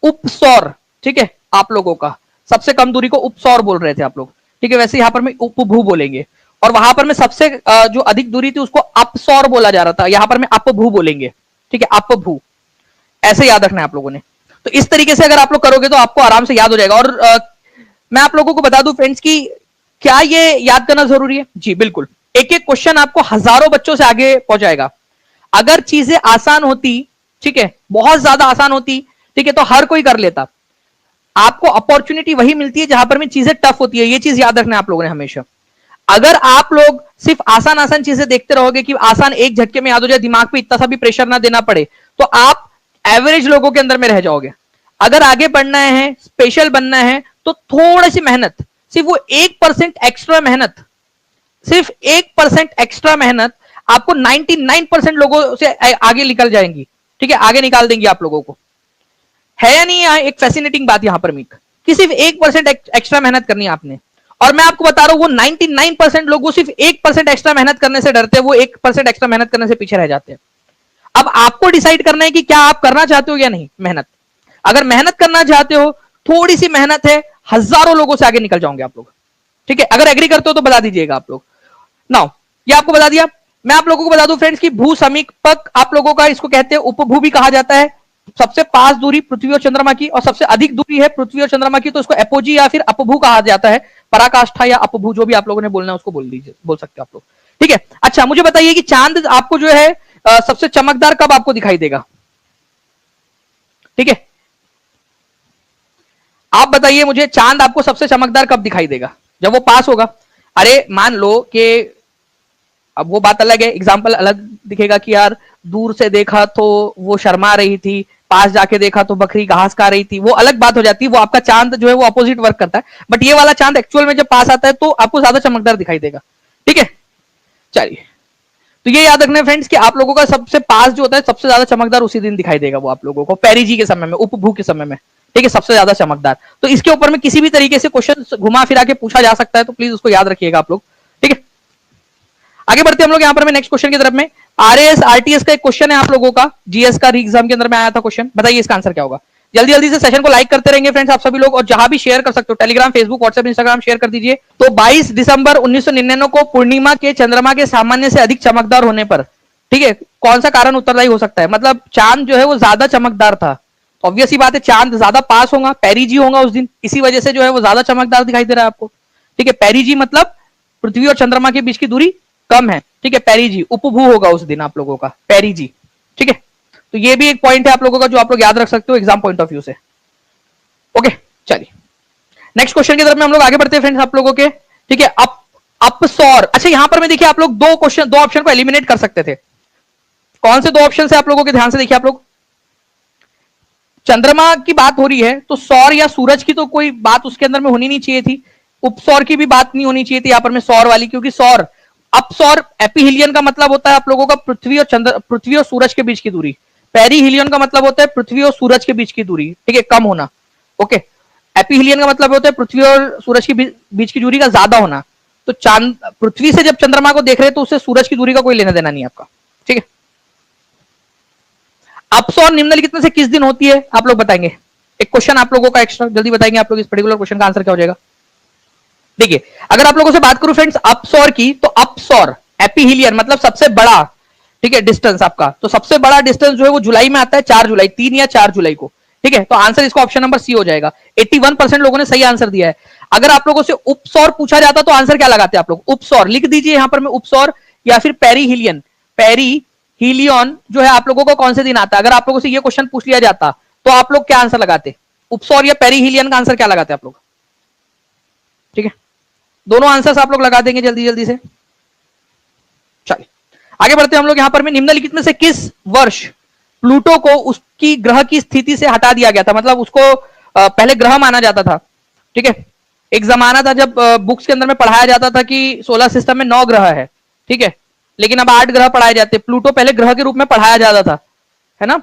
A: उपसौर, ठीक है, आप लोगों का सबसे कम दूरी को उपसौर बोल रहे थे आप लोग, ठीक है, वैसे यहां पर में उपभू बोलेंगे। और वहां पर में सबसे जो अधिक दूरी थी उसको अपसौर बोला जा रहा था, यहां पर में अपभू बोलेंगे, ठीक है, अपभू, ऐसे याद रखना है आप लोगों ने। तो इस तरीके से अगर आप लोग करोगे तो आपको आराम से याद हो जाएगा। और मैं आप लोगों को बता दूं फ्रेंड्स की क्या ये याद करना जरूरी है? जी बिल्कुल, एक एक क्वेश्चन आपको हजारों बच्चों से आगे पहुंचाएगा। अगर चीजें आसान होती, ठीक है, बहुत ज्यादा आसान होती, ठीक है, तो हर कोई कर लेता। आपको अपॉर्चुनिटी वही मिलती है जहां पर में चीजें टफ होती है, ये चीज याद रखना है आप लोगों ने हमेशा। अगर आप लोग सिर्फ आसान आसान चीजें देखते रहोगे कि आसान एक झटके में याद हो जाए, दिमाग पे इतना सा भी प्रेशर ना देना पड़े, तो आप एवरेज लोगों के अंदर में रह जाओगे। अगर आगे बढ़ना है, स्पेशल बनना है, तो थोड़ी सी मेहनत, सिर्फ वो 1% एक्स्ट्रा मेहनत, सिर्फ 1% एक्स्ट्रा मेहनत आपको 99% लोगों से आगे निकल जाएंगी, ठीक है, आगे निकाल देंगी आप लोगों को। है या नहीं है एक फैसिनेटिंग बात यहां पर मीक कि सिर्फ 1% एक्स्ट्रा मेहनत करनी है आपने। और मैं आपको बता रहा हूं वो 99% लोग वो सिर्फ 1% एक्स्ट्रा मेहनत करने से डरते हैं, वो 1% एक्स्ट्रा मेहनत करने से पीछे रह जाते हैं। अब आपको डिसाइड करना है कि क्या आप करना चाहते हो या नहीं मेहनत। अगर मेहनत करना चाहते हो, थोड़ी सी मेहनत है, हजारों लोगों से आगे निकल जाओगे आप लोग, ठीक है। अगर एग्री करते हो तो बता दीजिएगा आप लोग। नाउ ये आपको बता दिया। मैं आप लोगों को बता दूं फ्रेंड्स कि भू समीपक आप लोगों का इसको कहते हैं, उपभू भी कहा जाता है। सबसे पास दूरी पृथ्वी और चंद्रमा की, और सबसे अधिक दूरी है पृथ्वी और चंद्रमा की, तो इसको एपोजी या फिर अपभू कहा जाता है। पराकाष्ठा या अपभू जो भी आप लोगों ने बोलना है उसको बोल दीजिए, बोल सकते हो आप लोग, ठीक है। अच्छा मुझे बताइए कि चांद आपको जो है सबसे चमकदार कब आपको दिखाई देगा? ठीक है, आप बताइए मुझे, चांद आपको सबसे चमकदार कब दिखाई देगा? जब वो पास होगा। अरे मान लो कि अब वो बात अलग है, एग्जाम्पल अलग दिखेगा कि यार दूर से देखा तो वो शर्मा रही थी, पास जाके देखा तो बकरी घास खा रही थी, वो अलग बात हो जाती है। वो आपका चांद जो है वो अपोजिट वर्क करता है। बट ये वाला चांद एक्चुअल में जब पास आता है तो आपको ज्यादा चमकदार दिखाई देगा, ठीक है। चलिए, तो ये याद रखना फ्रेंड्स कि आप लोगों का सबसे पास जो होता है सबसे ज्यादा चमकदार उसी दिन दिखाई देगा वो आप लोगों को, पेरीजी के समय में, उपभू के समय में, ठीक है, सबसे ज्यादा चमकदार। तो इसके ऊपर में किसी भी तरीके से क्वेश्चन घुमा फिरा के पूछा जा सकता है, तो प्लीज उसको याद रखिएगा आप लोग, ठीक है। आगे बढ़ते हैं हम लोग यहाँ पर में नेक्स्ट क्वेश्चन की तरफ में। आरएएस आरटीएस का एक क्वेश्चन है आप लोगों का, जीएस का एग्जाम के अंदर में आया था क्वेश्चन, बताइए इसका आंसर क्या होगा? जल्दी जल्दी से सेशन को लाइक करते रहेंगे फ्रेंड्स आप सभी लोग, और जहां भी शेयर कर सकते हो, Telegram, Facebook, WhatsApp, Instagram share कर दीजिए। तो 22 दिसंबर 1999 को पूर्णिमा के चंद्रमा के सामान्य से अधिक चमकदार होने पर, ठीक है, कौन सा कारण उत्तरदायी हो सकता है? मतलब चांद जो है वो ज्यादा चमकदार था, ऑब्वियस ही बात है, चांद ज्यादा पास होगा, पेरीजी होगा उस दिन, इसी वजह से जो है वो ज्यादा चमकदार दिखाई दे रहा है आपको, ठीक है। पेरीजी मतलब पृथ्वी और चंद्रमा के बीच की दूरी कम है, ठीक है, पेरीजी, उपभू होगा उस दिन आप लोगों का, पेरीजी, ठीक है। तो ये भी एक पॉइंट है आप लोगों का जो आप लोग याद रख सकते हो एग्जाम पॉइंट ऑफ व्यू से, ओके। चलिए नेक्स्ट क्वेश्चन की तरफ में हम लोग आगे बढ़ते हैं फ्रेंड्स आप लोगों के, ठीक है। अपसौर, अच्छा यहां पर मैं देखिए आप लोग दो ऑप्शन को एलिमिनेट कर सकते थे। कौन से दो ऑप्शन है आप लोगों के ध्यान से देखिए आप लोग। चंद्रमा की बात हो रही है तो सौर या सूरज की तो कोई बात उसके अंदर में होनी नहीं चाहिए थी, उपसौर की भी बात नहीं होनी चाहिए थी यहां पर में सौर वाली, क्योंकि सौर, अपसौर, एपीहीलियन का मतलब होता है आप लोगों का पृथ्वी और सूरज के बीच की दूरी, पेरीहीलियन का मतलब होता है पृथ्वी और सूरज के बीच की दूरी, ठीक है, कम होना, ओके। एपीहीलियन का मतलब होता है पृथ्वी और सूरज के बीच की दूरी का ज्यादा होना। तो चांद, पृथ्वी से जब चंद्रमा को देख रहे हैं तो उससे सूरज की दूरी का कोई लेना देना नहीं आपका, ठीक है। अपसौर निम्नलिखित में से किस दिन होती है, आप लोग बताएंगे। एक क्वेश्चन आप लोगों का एक्स्ट्रा, जल्दी बताएंगे आप लोग इस पर्टिकुलर क्वेश्चन का आंसर क्या हो जाएगा। देखिए अगर आप लोगों से बात करूं फ्रेंड्स अपसौर की, तो अपसौर एपीहीलियन मतलब सबसे बड़ा, ठीक है, डिस्टेंस आपका, तो सबसे बड़ा डिस्टेंस जो है वो जुलाई में आता है, 4 जुलाई, 3 या 4 जुलाई को, ठीक है। तो आंसर इसका ऑप्शन नंबर सी हो जाएगा। 81% लोगों ने सही आंसर दिया है। अगर आप लोगों से उपसौर पूछा जाता तो आंसर क्या लगाते आप लोग, उपसौर लिख दीजिए यहां पर मैं उपसौर, या फिर पेरीहिलियन, पेरीहिलियन जो है आप लोगों को कौन से दिन आता है। अगर आप लोगों से ये क्वेश्चन पूछ लिया जाता तो आप लोग क्या आंसर लगाते, उपसौर या पेरीहिलियन का आंसर क्या लगाते आप लोग, ठीक है। दोनों आंसर्स आप लोग लगा देंगे जल्दी जल्दी से। चलिए आगे बढ़ते हैं हम लोग। यहां पर में निम्नलिखित में से किस वर्ष प्लूटो को उसकी ग्रह की स्थिति से हटा दिया गया था, मतलब उसको पहले ग्रह माना जाता था, ठीक है। एक जमाना था जब बुक्स के अंदर में पढ़ाया जाता था कि सोलर सिस्टम में 9 ग्रह है, ठीक है, लेकिन अब 8 ग्रह पढ़ाए जाते। प्लूटो पहले ग्रह के रूप में पढ़ाया जाता था, है ना,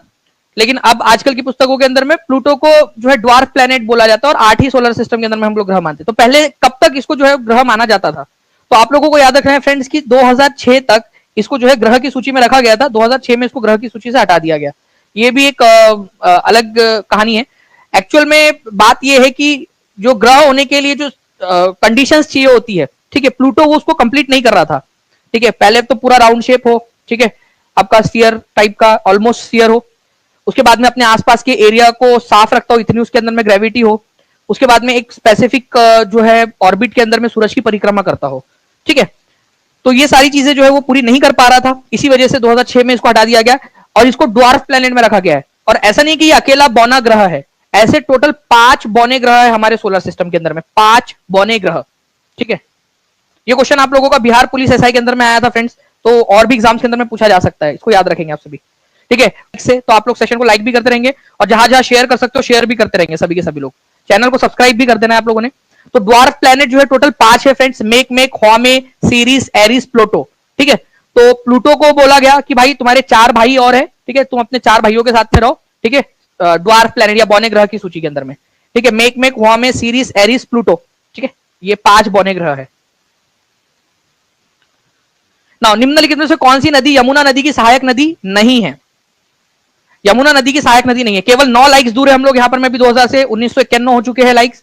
A: लेकिन अब आजकल की पुस्तकों के अंदर में प्लूटो को जो है ड्वार्फ प्लैनेट बोला जाता है और 8 ही सोलर सिस्टम के अंदर में हम लोग ग्रह मानते। तो पहले कब तक इसको जो है ग्रह माना जाता था, तो आप लोगों को याद रखना है फ्रेंड्स की 2006 तक इसको जो है ग्रह की सूची में रखा गया था। 2006 में इसको ग्रह की सूची से हटा दिया गया। ये भी एक अलग कहानी है। एक्चुअल में बात यह है कि जो ग्रह होने के लिए जो कंडीशंस चाहिए होती है, ठीक है, प्लूटो वो उसको कंप्लीट नहीं कर रहा था, ठीक है। पहले तो पूरा राउंड शेप हो, ठीक है, आपका स्फीयर टाइप का, ऑलमोस्ट स्फीयर हो, उसके बाद में अपने आसपास के एरिया को साफ रखता हो, इतनी उसके अंदर में ग्रेविटी हो, उसके बाद में एक स्पेसिफिक जो है ऑर्बिट के अंदर में सूरज की परिक्रमा करता हो, ठीक है। तो ये सारी चीजें जो है वो पूरी नहीं कर पा रहा था, इसी वजह से 2006 में इसको हटा दिया गया और इसको ड्वार्फ प्लैनेट में रखा गया है। और ऐसा नहीं कि ये अकेला बौना ग्रह है, ऐसे टोटल 5 बौने ग्रह है हमारे सोलर सिस्टम के अंदर में, 5 बौने ग्रह, ठीक है। ये क्वेश्चन आप लोगों का बिहार पुलिस एसआई के अंदर में आया था फ्रेंड्स, तो और भी एग्जाम्स के अंदर में पूछा जा सकता है, इसको याद रखेंगे आप सभी, ठीक है। से तो आप लोग सेशन को लाइक भी करते रहेंगे और जहां जहां शेयर कर सकते हो शेयर भी करते रहेंगे सभी के सभी लोग। चैनल को सब्सक्राइब भी कर देना है आप लोगों ने। तो ड्वार्फ प्लैनेट जो है टोटल 5 है friends, Makemake, Haumea, Ceres, Eris, Pluto, ठीक है। तो प्लूटो को बोला गया कि भाई तुम्हारे 4 भाई और है, ठीक है, तुम अपने 4 भाइयों के साथ में रहो, ठीक है, ड्वार्फ प्लैनेट या बौने ग्रह की सूची के अंदर में, ठीक है। Make, Haumea, Ceres, Eris, Pluto, ठीक है, ये 5 बौने ग्रह है। नाउ निम्नलिखित में से कौन सी नदी यमुना नदी की सहायक नदी नहीं है। यमुना नदी की सहायक नदी नहीं है, केवल 9 लाइक्स दूर है हम लोग यहाँ पर में भी 2000 से 1991 हो चुके हैं लाइक्स,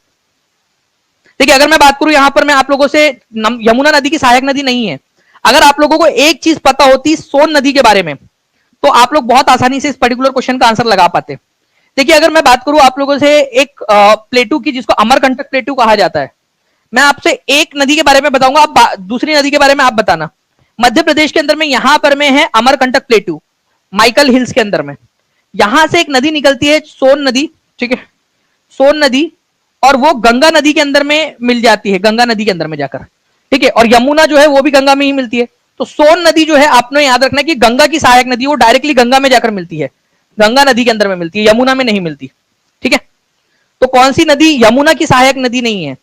A: ठीक है। अगर मैं बात करूं यहां पर मैं आप लोगों से, यमुना नदी की सहायक नदी नहीं है। अगर आप लोगों को एक चीज पता होती सोन नदी के बारे में, तो आप लोग बहुत आसानी से इस पर्टिकुलर क्वेश्चन का आंसर लगा पाते। देखिए अगर मैं बात करूं आप लोगों से एक प्लेटू की, जिसको अमरकंटक प्लेटू कहा जाता है, मैं आपसे एक नदी के बारे में बताऊंगा, आप दूसरी नदी के बारे में आप बताना। मध्य प्रदेश के अंदर में यहां पर में है अमरकंटक प्लेटू, माइकल हिल्स के अंदर में। यहां से एक नदी निकलती है सोन नदी, ठीक है, सोन नदी, और वो गंगा नदी के अंदर में मिल जाती है, गंगा नदी के अंदर में जाकर, ठीक है। और यमुना जो है वो भी गंगा में ही मिलती है। तो सोन नदी जो है आपने याद रखना है कि गंगा की सहायक नदी, वो डायरेक्टली गंगा में जाकर मिलती है, गंगा नदी के अंदर में मिलती है, यमुना में नहीं मिलती, ठीक है। तो कौन सी नदी यमुना की सहायक नदी नहीं है,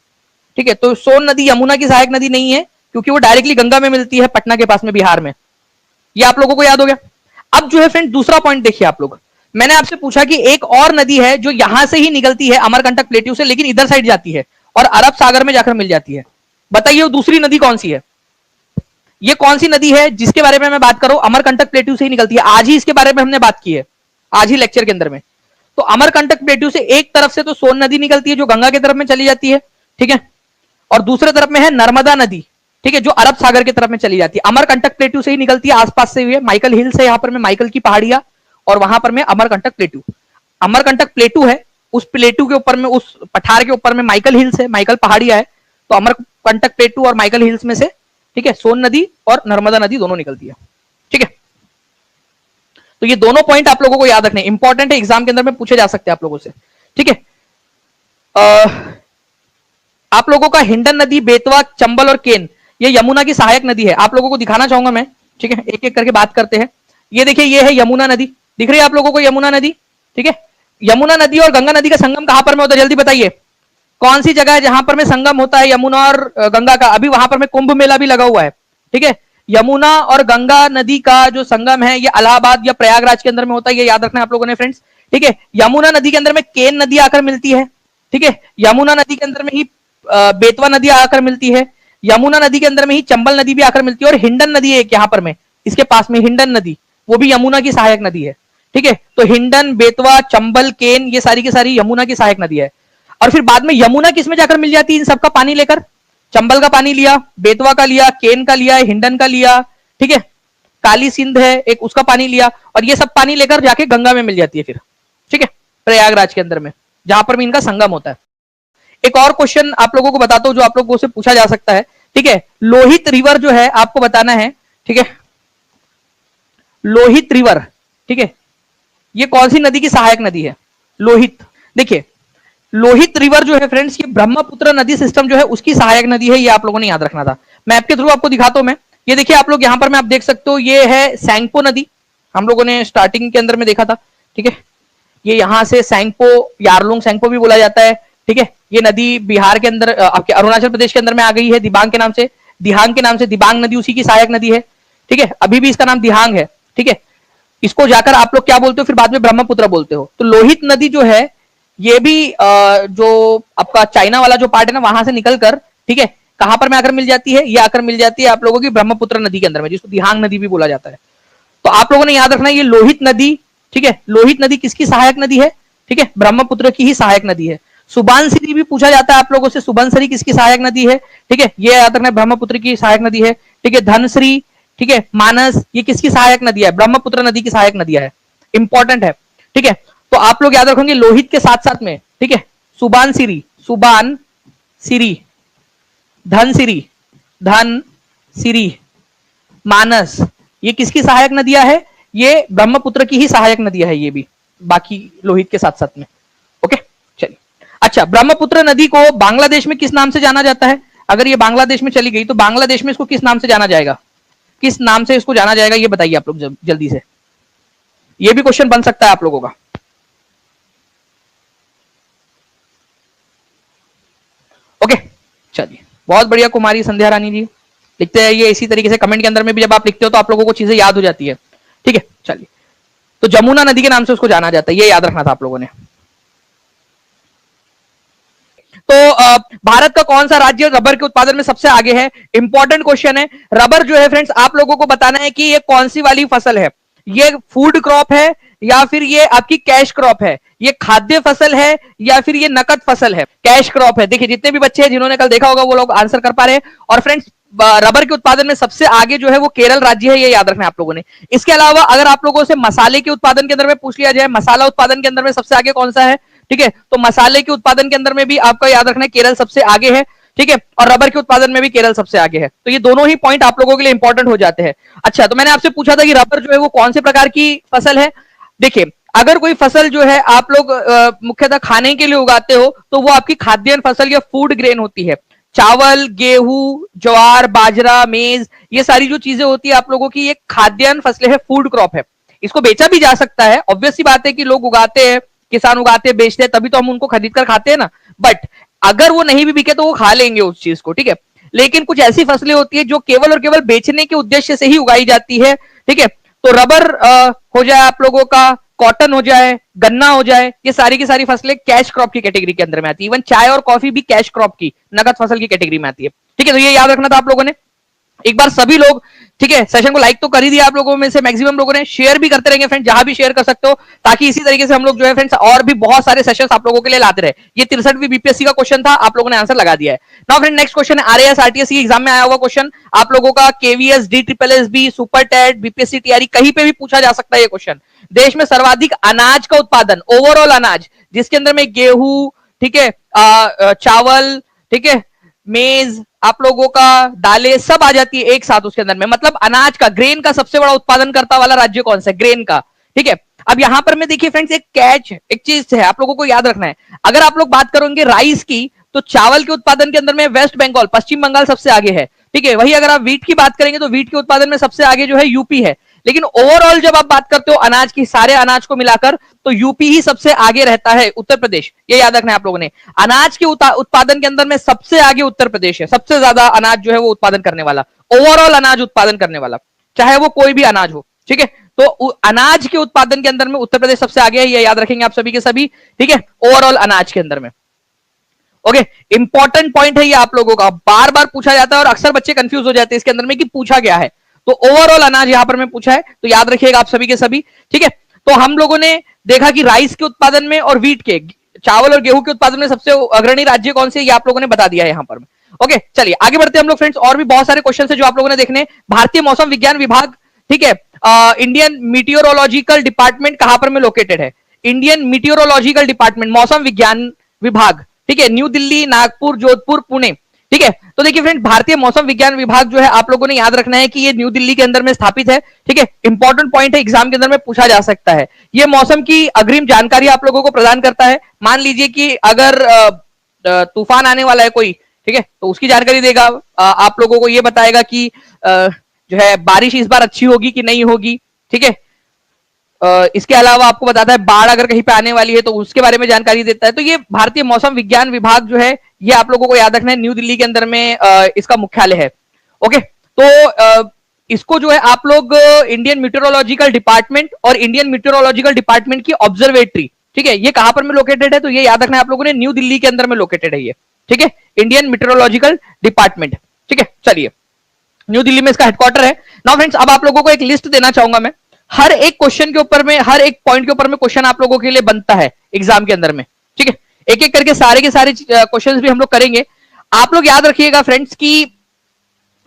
A: ठीक है, तो सोन नदी यमुना की सहायक नदी नहीं है क्योंकि वो डायरेक्टली गंगा में मिलती है, पटना के पास में, बिहार में। ये आप लोगों को याद हो गया। अब जो है फ्रेंड दूसरा पॉइंट देखिए आप लोग, मैंने आपसे पूछा कि एक और नदी है जो यहां से ही निकलती है अमरकंटक प्लेटू से, लेकिन इधर साइड जाती है और अरब सागर में जाकर मिल जाती है। बताइए वो दूसरी नदी कौन सी है, ये कौन सी नदी है जिसके बारे में मैं बात करूं, अमरकंटक प्लेटू से ही निकलती है। आज ही इसके बारे में हमने बात की है, आज ही लेक्चर के अंदर में। तो अमरकंटक प्लेटू से एक तरफ से तो सोन नदी निकलती है जो गंगा की तरफ में चली जाती है, ठीक है, और दूसरे तरफ में है नर्मदा नदी, ठीक है, जो अरब सागर की तरफ में चली जाती है। अमरकंटक प्लेटू से ही निकलती है, आसपास से हुई है, माइकल हिल्स है यहाँ पर में, माइकल की पहाड़ियां, और वहां पर में अमरकंटक प्लेटू। अमरकंटक प्लेटू है, उस प्लेटू के ऊपर में, उस पठार के ऊपर में माइकल हिल्स है, माइकल पहाड़ियां है। तो अमरकंटक प्लेटू और माइकल हिल्स में से, ठीक है, सोन नदी और नर्मदा नदी दोनों निकलती है, ठीक है। तो ये दोनों पॉइंट आप लोगों को याद रखने, इंपॉर्टेंट है, एग्जाम के अंदर में पूछे जा सकते हैं आप लोगों से, ठीक है। आप लोगों का हिंडन नदी, बेतवा, चंबल और केन, ये यमुना की सहायक नदी है। आप लोगों को दिखाना चाहूंगा मैं, ठीक है, एक एक करके बात करते हैं। ये देखिए, ये है यमुना नदी, दिख रही है आप लोगों को यमुना नदी, ठीक है। यमुना नदी और गंगा नदी का संगम कहां पर में होता है, जल्दी बताइए कौन सी जगह है जहां पर में संगम होता है यमुना और गंगा का। अभी वहां पर में कुंभ मेला भी लगा हुआ है, ठीक है। यमुना और गंगा नदी का जो संगम है ये इलाहाबाद या प्रयागराज के अंदर में होता है, ये याद रखना है आप लोगों ने फ्रेंड्स, ठीक है। यमुना नदी के अंदर में केन नदी आकर मिलती है, ठीक है। यमुना नदी के अंदर में ही बेतवा नदी आकर मिलती है। यमुना नदी के अंदर में ही चंबल नदी भी आकर मिलती है, और हिंडन नदी है एक यहां पर में, इसके पास में हिंडन नदी, वो भी यमुना की सहायक नदी है। ठीक है, तो हिंडन, बेतवा, चंबल, केन, ये सारी की सारी यमुना की सहायक नदी है। और फिर बाद में यमुना किस में जाकर मिल जाती है इन सबका पानी लेकर? चंबल का पानी लिया, बेतवा का लिया, केन का लिया, हिंडन का लिया, ठीक है, काली सिंध है एक, उसका पानी लिया, और ये सब पानी लेकर जाके गंगा में मिल जाती है फिर। ठीक है, प्रयागराज के अंदर में, जहां पर भी इनका संगम होता है। एक और क्वेश्चन आप लोगों को बताता हूं जो आप लोगों से पूछा जा सकता है। ठीक है, लोहित रिवर जो है आपको बताना है। ठीक है, लोहित रिवर, ठीक है, ये कौन सी नदी की सहायक नदी है? लोहित। देखिए, लोहित रिवर जो है फ्रेंड्स, ये ब्रह्मपुत्र नदी सिस्टम जो है उसकी सहायक नदी है, ये आप लोगों ने याद रखना था। मैप के थ्रू आपको दिखाता हूं मैं। ये देखिए आप लोग यहां पर मैं आप देख सकते हो, ये है सैंगपो नदी, हम लोगों ने स्टार्टिंग के अंदर में देखा था। ठीक है, ये यहां से सैंगपो, यारलुंग सैंगपो भी बोला जाता है। ठीक है, ये नदी बिहार के अंदर, आपके अरुणाचल प्रदेश के अंदर में आ गई है दिबांग के नाम से, दिहांग के नाम से, दिबांग नदी उसी की सहायक नदी है। ठीक है, अभी भी इसका नाम दिहांग है। ठीक है, इसको जाकर आप लोग क्या बोलते हो फिर बाद में? ब्रह्मपुत्र बोलते हो। तो लोहित नदी जो है ये भी जो आपका चाइना वाला जो पार्ट है ना, वहां से निकलकर, ठीक है, कहां पर में आकर मिल जाती है? ये आकर मिल जाती है आप लोगों की ब्रह्मपुत्र नदी के अंदर में, जिसको दिहांग नदी भी बोला जाता है। तो आप लोगों ने याद रखना है ये लोहित नदी, ठीक है, लोहित नदी किसकी सहायक नदी है? ठीक है, ब्रह्मपुत्र की ही सहायक नदी है। सुबानसिरी भी पूछा जाता है आप लोगों से, सुबनसिरी किसकी सहायक नदी है? ठीक है, ये याद रखना है ब्रह्मपुत्र की सहायक नदी है। ठीक है, धनश्री, ठीक है, मानस, ये किसकी सहायक नदी है? ब्रह्मपुत्र नदी की सहायक नदियां है, इंपॉर्टेंट है। ठीक है, तो आप लोग याद रखेंगे लोहित के साथ साथ में, ठीक है, सुबानसिरी, सुबान सिरी, धनसिरी, धन सिरी, मानस, ये किसकी सहायक नदियां है? ये ब्रह्मपुत्र की ही सहायक नदियां है, ये भी बाकी लोहित के साथ साथ में। ओके, चलिए। अच्छा, ब्रह्मपुत्र नदी को बांग्लादेश में किस नाम से जाना जाता है? अगर ये बांग्लादेश में चली गई तो बांग्लादेश में इसको किस नाम से जाना जाएगा? किस नाम से इसको जाना जाएगा, ये बताइए आप लोग जल्दी से। ये भी क्वेश्चन बन सकता है आप लोगों का। ओके, चलिए, बहुत बढ़िया कुमारी संध्या रानी जी लिखते हैं ये इसी तरीके से कमेंट के अंदर में भी जब आप लिखते हो तो आप लोगों को चीजें याद हो जाती है। ठीक है, चलिए, तो जमुना नदी के नाम से उसको जाना जाता है, ये याद रखना था आप लोगों ने। तो भारत का कौन सा राज्य रबर के उत्पादन में सबसे आगे है? इंपॉर्टेंट क्वेश्चन है। रबर जो है फ्रेंड्स, आप लोगों को बताना है कि ये कौन सी वाली फसल है। ये फूड क्रॉप है या फिर ये आपकी कैश क्रॉप है? ये खाद्य फसल है या फिर ये नकद फसल है? कैश क्रॉप है। देखिए, जितने भी बच्चे हैं जिन्होंने कल देखा होगा वो लोग आंसर कर पा रहे हैं। और फ्रेंड्स, रबर के उत्पादन में सबसे आगे जो है वो केरल राज्य है, ये याद रखना है आप लोगों ने। इसके अलावा अगर आप लोगों से मसाले के उत्पादन के अंदर में पूछ लिया जाए, मसाला उत्पादन के अंदर में सबसे आगे कौन सा है? ठीक है, तो मसाले के उत्पादन के अंदर में भी आपको याद रखना है केरल सबसे आगे है। ठीक है, और रबर के उत्पादन में भी केरल सबसे आगे है। तो ये दोनों ही पॉइंट आप लोगों के लिए इंपॉर्टेंट हो जाते हैं। अच्छा, तो मैंने आपसे पूछा था कि रबर जो है वो कौन से प्रकार की फसल है। देखिए, अगर कोई फसल जो है आप लोग मुख्यतः खाने के लिए उगाते हो तो वो आपकी खाद्यान्न फसल या फूड ग्रेन होती है। चावल, गेहूं, ज्वार, बाजरा, मेज, ये सारी जो चीजें होती है आप लोगों की, ये खाद्यान्न फसलें है, फूड क्रॉप है। इसको बेचा भी जा सकता है, ऑब्वियस सी बात है कि लोग उगाते हैं, किसान उगाते हैं, बेचते हैं, तभी तो हम उनको खरीद कर खाते हैं ना। बट अगर वो नहीं भी बिके तो वो खा लेंगे उस चीज को। ठीक है, लेकिन कुछ ऐसी फसलें होती है जो केवल और केवल बेचने के उद्देश्य से ही उगाई जाती है। ठीक है, तो रबर हो जाए आप लोगों का, कॉटन हो जाए, गन्ना हो जाए, ये सारी की सारी फसलें कैश क्रॉप की कैटेगरी के अंदर में आती है। इवन चाय और कॉफी भी कैश क्रॉप की, नगद फसल की कैटेगरी में आती है। ठीक है, तो ये याद रखना था आप लोगों ने। एक बार सभी लोग, ठीक है, सेशन को लाइक तो कर ही दिया आप लोगों में से मैक्सिमम लोगों ने, शेयर भी करते रहेंगे फ्रेंड, जहां भी शेयर कर सकते हो, ताकि इसी तरीके से हम लोग जो है फ्रेंड्स और भी बहुत सारे सेशंस आप लोगों के लिए लाते रहे। ये 63वीं बीपीएससी का क्वेश्चन था, आप लोगों ने आंसर लगा दिया है। नाउ फ्रेंड, नेक्स्ट क्वेश्चन है आरएएस आरटीएस एग्जाम में आया हुआ क्वेश्चन आप लोगों का, KVS, DSSB, super TET, BPSC TRE, कहीं पे भी पूछा जा सकता है ये क्वेश्चन। देश में सर्वाधिक अनाज का उत्पादन, ओवरऑल अनाज, जिसके अंदर में गेहूं, ठीक है, चावल, ठीक है, मेज, आप लोगों का दालें सब आ जाती है एक साथ उसके अंदर में, मतलब अनाज का, ग्रेन का सबसे बड़ा उत्पादन करता वाला राज्य कौन सा है? ग्रेन का। ठीक है, अब यहां पर मैं देखिए फ्रेंड्स, एक कैच, एक चीज है आप लोगों को याद रखना है। अगर आप लोग बात करोगे राइस की, तो चावल के उत्पादन के अंदर में वेस्ट बंगाल, पश्चिम बंगाल सबसे आगे है। ठीक है, वही अगर आप वीट की बात करेंगे तो वीट के उत्पादन में सबसे आगे जो है यूपी है। लेकिन ओवरऑल जब आप बात करते हो अनाज की, सारे अनाज को मिलाकर, तो यूपी ही सबसे आगे रहता है, उत्तर प्रदेश, ये याद रखना है आप लोगों ने। अनाज के उत्पादन के अंदर में सबसे आगे उत्तर प्रदेश है, सबसे ज्यादा अनाज जो है वो उत्पादन करने वाला, ओवरऑल अनाज उत्पादन करने वाला, चाहे वो कोई भी अनाज हो। ठीक है, तो अनाज के उत्पादन के अंदर में उत्तर प्रदेश सबसे आगे है, ये याद रखेंगे आप सभी के सभी। ठीक है, ओवरऑल अनाज के अंदर में। ओके, इंपॉर्टेंट पॉइंट है ये आप लोगों का, बार बार पूछा जाता है और अक्सर बच्चे कंफ्यूज हो जाते हैं इसके अंदर में कि पूछा क्या है। तो ओवरऑल अनाज यहां पर मैं पूछा है, तो याद रखिएगा आप सभी के सभी। ठीक है, तो हम लोगों ने देखा कि राइस के उत्पादन में और वीट के, चावल और गेहूं के उत्पादन में सबसे अग्रणी राज्य कौन से, ये आप लोगों ने बता दिया है यहां पर। ओके, चलिए आगे बढ़ते हैं हम लोग फ्रेंड्स, और भी बहुत सारे क्वेश्चन है जो आप लोगों ने देखने। भारतीय मौसम विज्ञान विभाग, ठीक है, इंडियन मीटियोरोलॉजिकल डिपार्टमेंट कहां पर में लोकेटेड है? इंडियन मीटियोरोलॉजिकल डिपार्टमेंट, मौसम विज्ञान विभाग, ठीक है, न्यू दिल्ली, नागपुर, जोधपुर, पुणे। ठीक है, तो देखिए फ्रेंड, भारतीय मौसम विज्ञान विभाग जो है आप लोगों ने याद रखना है कि ये न्यू दिल्ली के अंदर में स्थापित है। ठीक है, इंपॉर्टेंट पॉइंट है, एग्जाम के अंदर में पूछा जा सकता है। ये मौसम की अग्रिम जानकारी आप लोगों को प्रदान करता है। मान लीजिए कि अगर तूफान आने वाला है कोई, ठीक है, तो उसकी जानकारी देगा। आप लोगों को ये बताएगा कि जो है बारिश इस बार अच्छी होगी कि नहीं होगी। ठीक है, इसके अलावा आपको बताता है बाढ़ अगर कहीं पे आने वाली है तो उसके बारे में जानकारी देता है। तो ये भारतीय मौसम विज्ञान विभाग जो है, ये आप लोगों को याद रखना है, न्यू दिल्ली के अंदर में इसका मुख्यालय है। ओके, तो इसको जो है आप लोग इंडियन मीटेरोलॉजिकल डिपार्टमेंट और इंडियन मीटेरोलॉजिकल डिपार्टमेंट की ऑब्जर्वेटरी, ठीक है, ये कहां पर में लोकेटेड है? तो ये याद रखना है आप लोगों ने, न्यू दिल्ली के अंदर में लोकेटेड है ये। ठीक है, इंडियन मीटेरोलॉजिकल डिपार्टमेंट। ठीक है, चलिए, न्यू दिल्ली में इसका हेडक्वार्टर है। नाउ फ्रेंड्स, अब आप लोगों को एक लिस्ट देना चाहूंगा मैं, हर एक क्वेश्चन के ऊपर में, हर एक पॉइंट के ऊपर में क्वेश्चन आप लोगों के लिए बनता है एग्जाम के अंदर में। ठीक है, एक एक करके सारे के सारे क्वेश्चंस भी हम लोग करेंगे। आप लोग याद रखिएगा फ्रेंड्स कि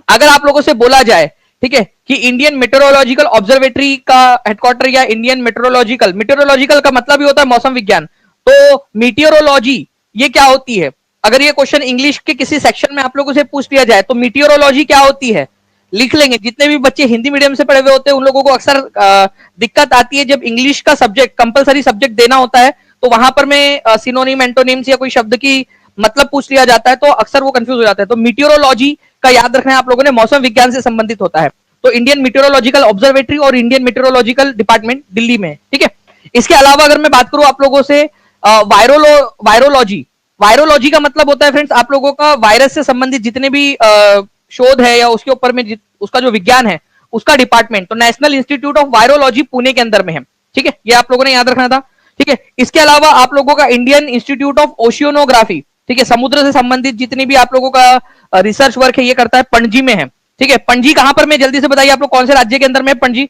A: अगर आप लोगों से बोला जाए, ठीक है, कि इंडियन मेट्रोलॉजिकल ऑब्जर्वेटरी का हेडक्वार्टर या इंडियन मेट्रोलॉजिकल, मेट्रोलॉजिकल का मतलब ही होता है मौसम विज्ञान, तो मीटियोरोलॉजी ये क्या होती है? अगर ये क्वेश्चन इंग्लिश के किसी सेक्शन में आप लोगों से पूछ लिया जाए तो मीटियोरोलॉजी क्या होती है, लिख लेंगे। जितने भी बच्चे हिंदी मीडियम से पढ़े हुए होते हैं उन लोगों को अक्सर दिक्कत आती है जब इंग्लिश का सब्जेक्ट, कंपलसरी सब्जेक्ट देना होता है, तो वहां पर में सिनोनिम, एंटोनिम्स या कोई शब्द की मतलब पूछ लिया जाता है तो अक्सर वो कंफ्यूज हो जाता है। तो मीटियोरोलॉजी का याद रखना है आप लोगों ने, मौसम विज्ञान से संबंधित होता है। तो इंडियन मीटियोरोलॉजिकल ऑब्जर्वेटरी और इंडियन मीटियोरोलॉजिकल डिपार्टमेंट दिल्ली में। ठीक है, इसके अलावा अगर मैं बात करूं आप लोगों से वायरोलॉजी, वायरोलॉजी का मतलब होता है फ्रेंड्स आप लोगों का वायरस से संबंधित जितने भी शोध है या उसके ऊपर में उसका जो विज्ञान है उसका डिपार्टमेंट, तो national institute of virology Pune के अंदर में है। ठीक है, ये आप लोगों ने याद रखना था। ठीक है, इसके अलावा आप लोगों का इंडियन इंस्टीट्यूट ऑफ ओशियोनोग्राफी, ठीक है, समुद्र से संबंधित जितनी भी आप लोगों का रिसर्च वर्क है ये करता है, पणजी में है। ठीक है, पणजी कहां पर में, जल्दी से बताइए आप लोग, कौन से राज्य के अंदर में पणजी,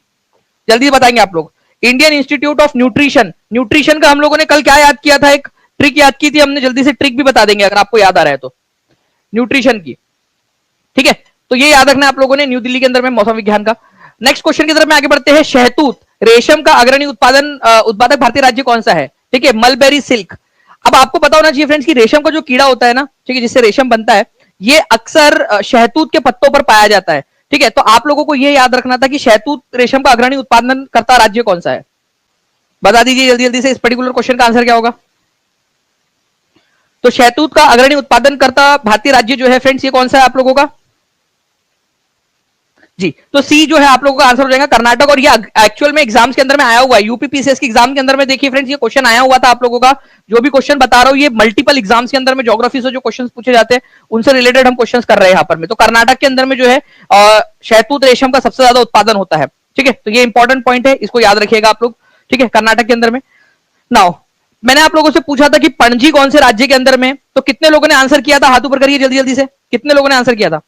A: जल्दी बताएंगे आप लोग। Indian institute of nutrition, nutrition का हम लोगों ने कल क्या याद किया था, एक ट्रिक याद की थी हमने, जल्दी से ट्रिक भी बता देंगे अगर आपको याद आ रहा है तो, न्यूट्रिशन की। ठीक है, तो ये याद रखना आप लोगों ने, न्यू दिल्ली के अंदर में मौसम विज्ञान का। नेक्स्ट क्वेश्चन की तरफ में आगे बढ़ते हैं। शहतूत रेशम का अग्रणी उत्पादक भारतीय राज्य कौन सा है? ठीक है, मलबेरी सिल्क। अब आपको पता होना चाहिए फ्रेंड्स कि रेशम का जो कीड़ा होता है ना, ठीक है, जिससे रेशम बनता है, ये अक्सर शहतूत के पत्तों पर पाया जाता है। ठीक है, तो आप लोगों को यह याद रखना था कि शहतूत रेशम का अग्रणी उत्पादन करता राज्य कौन सा है, बता दीजिए जल्दी जल्दी से, इस पर्टिकुलर क्वेश्चन का आंसर क्या होगा? तो शहतूत का अग्रणी उत्पादन करता भारतीय राज्य जो है फ्रेंड्स, ये कौन सा है आप लोगों का? जी, तो सी जो है आप लोगों का आंसर हो जाएगा कर्नाटक। और ये एक्चुअल में एग्जाम्स के अंदर में आया हुआ है, यूपीपीसीएस के एग्जाम के अंदर में देखिए फ्रेंड्स, ये क्वेश्चन आया हुआ था आप लोगों का। जो भी क्वेश्चन बता रहा हूं ये मल्टीपल एग्जाम्स के अंदर में ज्योग्राफी से जो क्वेश्चन पूछे जाते हैं उनसे रिलेटेड हम क्वेश्चन कर रहे हैं यहाँ पर में। तो कर्नाटक के अंदर में जो है शहतूत रेशम का सबसे ज्यादा उत्पादन होता है। ठीक है, तो ये इंपॉर्टेंट पॉइंट है, इसको याद रखिएगा आप लोग। ठीक है, कर्नाटक के अंदर में। नाउ मैंने आप लोगों से पूछा था कि पणजी कौन से राज्य के अंदर में, तो कितने लोगों ने आंसर किया था? हाथ ऊपर करिए जल्दी जल्दी से, कितने लोगों ने आंसर किया था?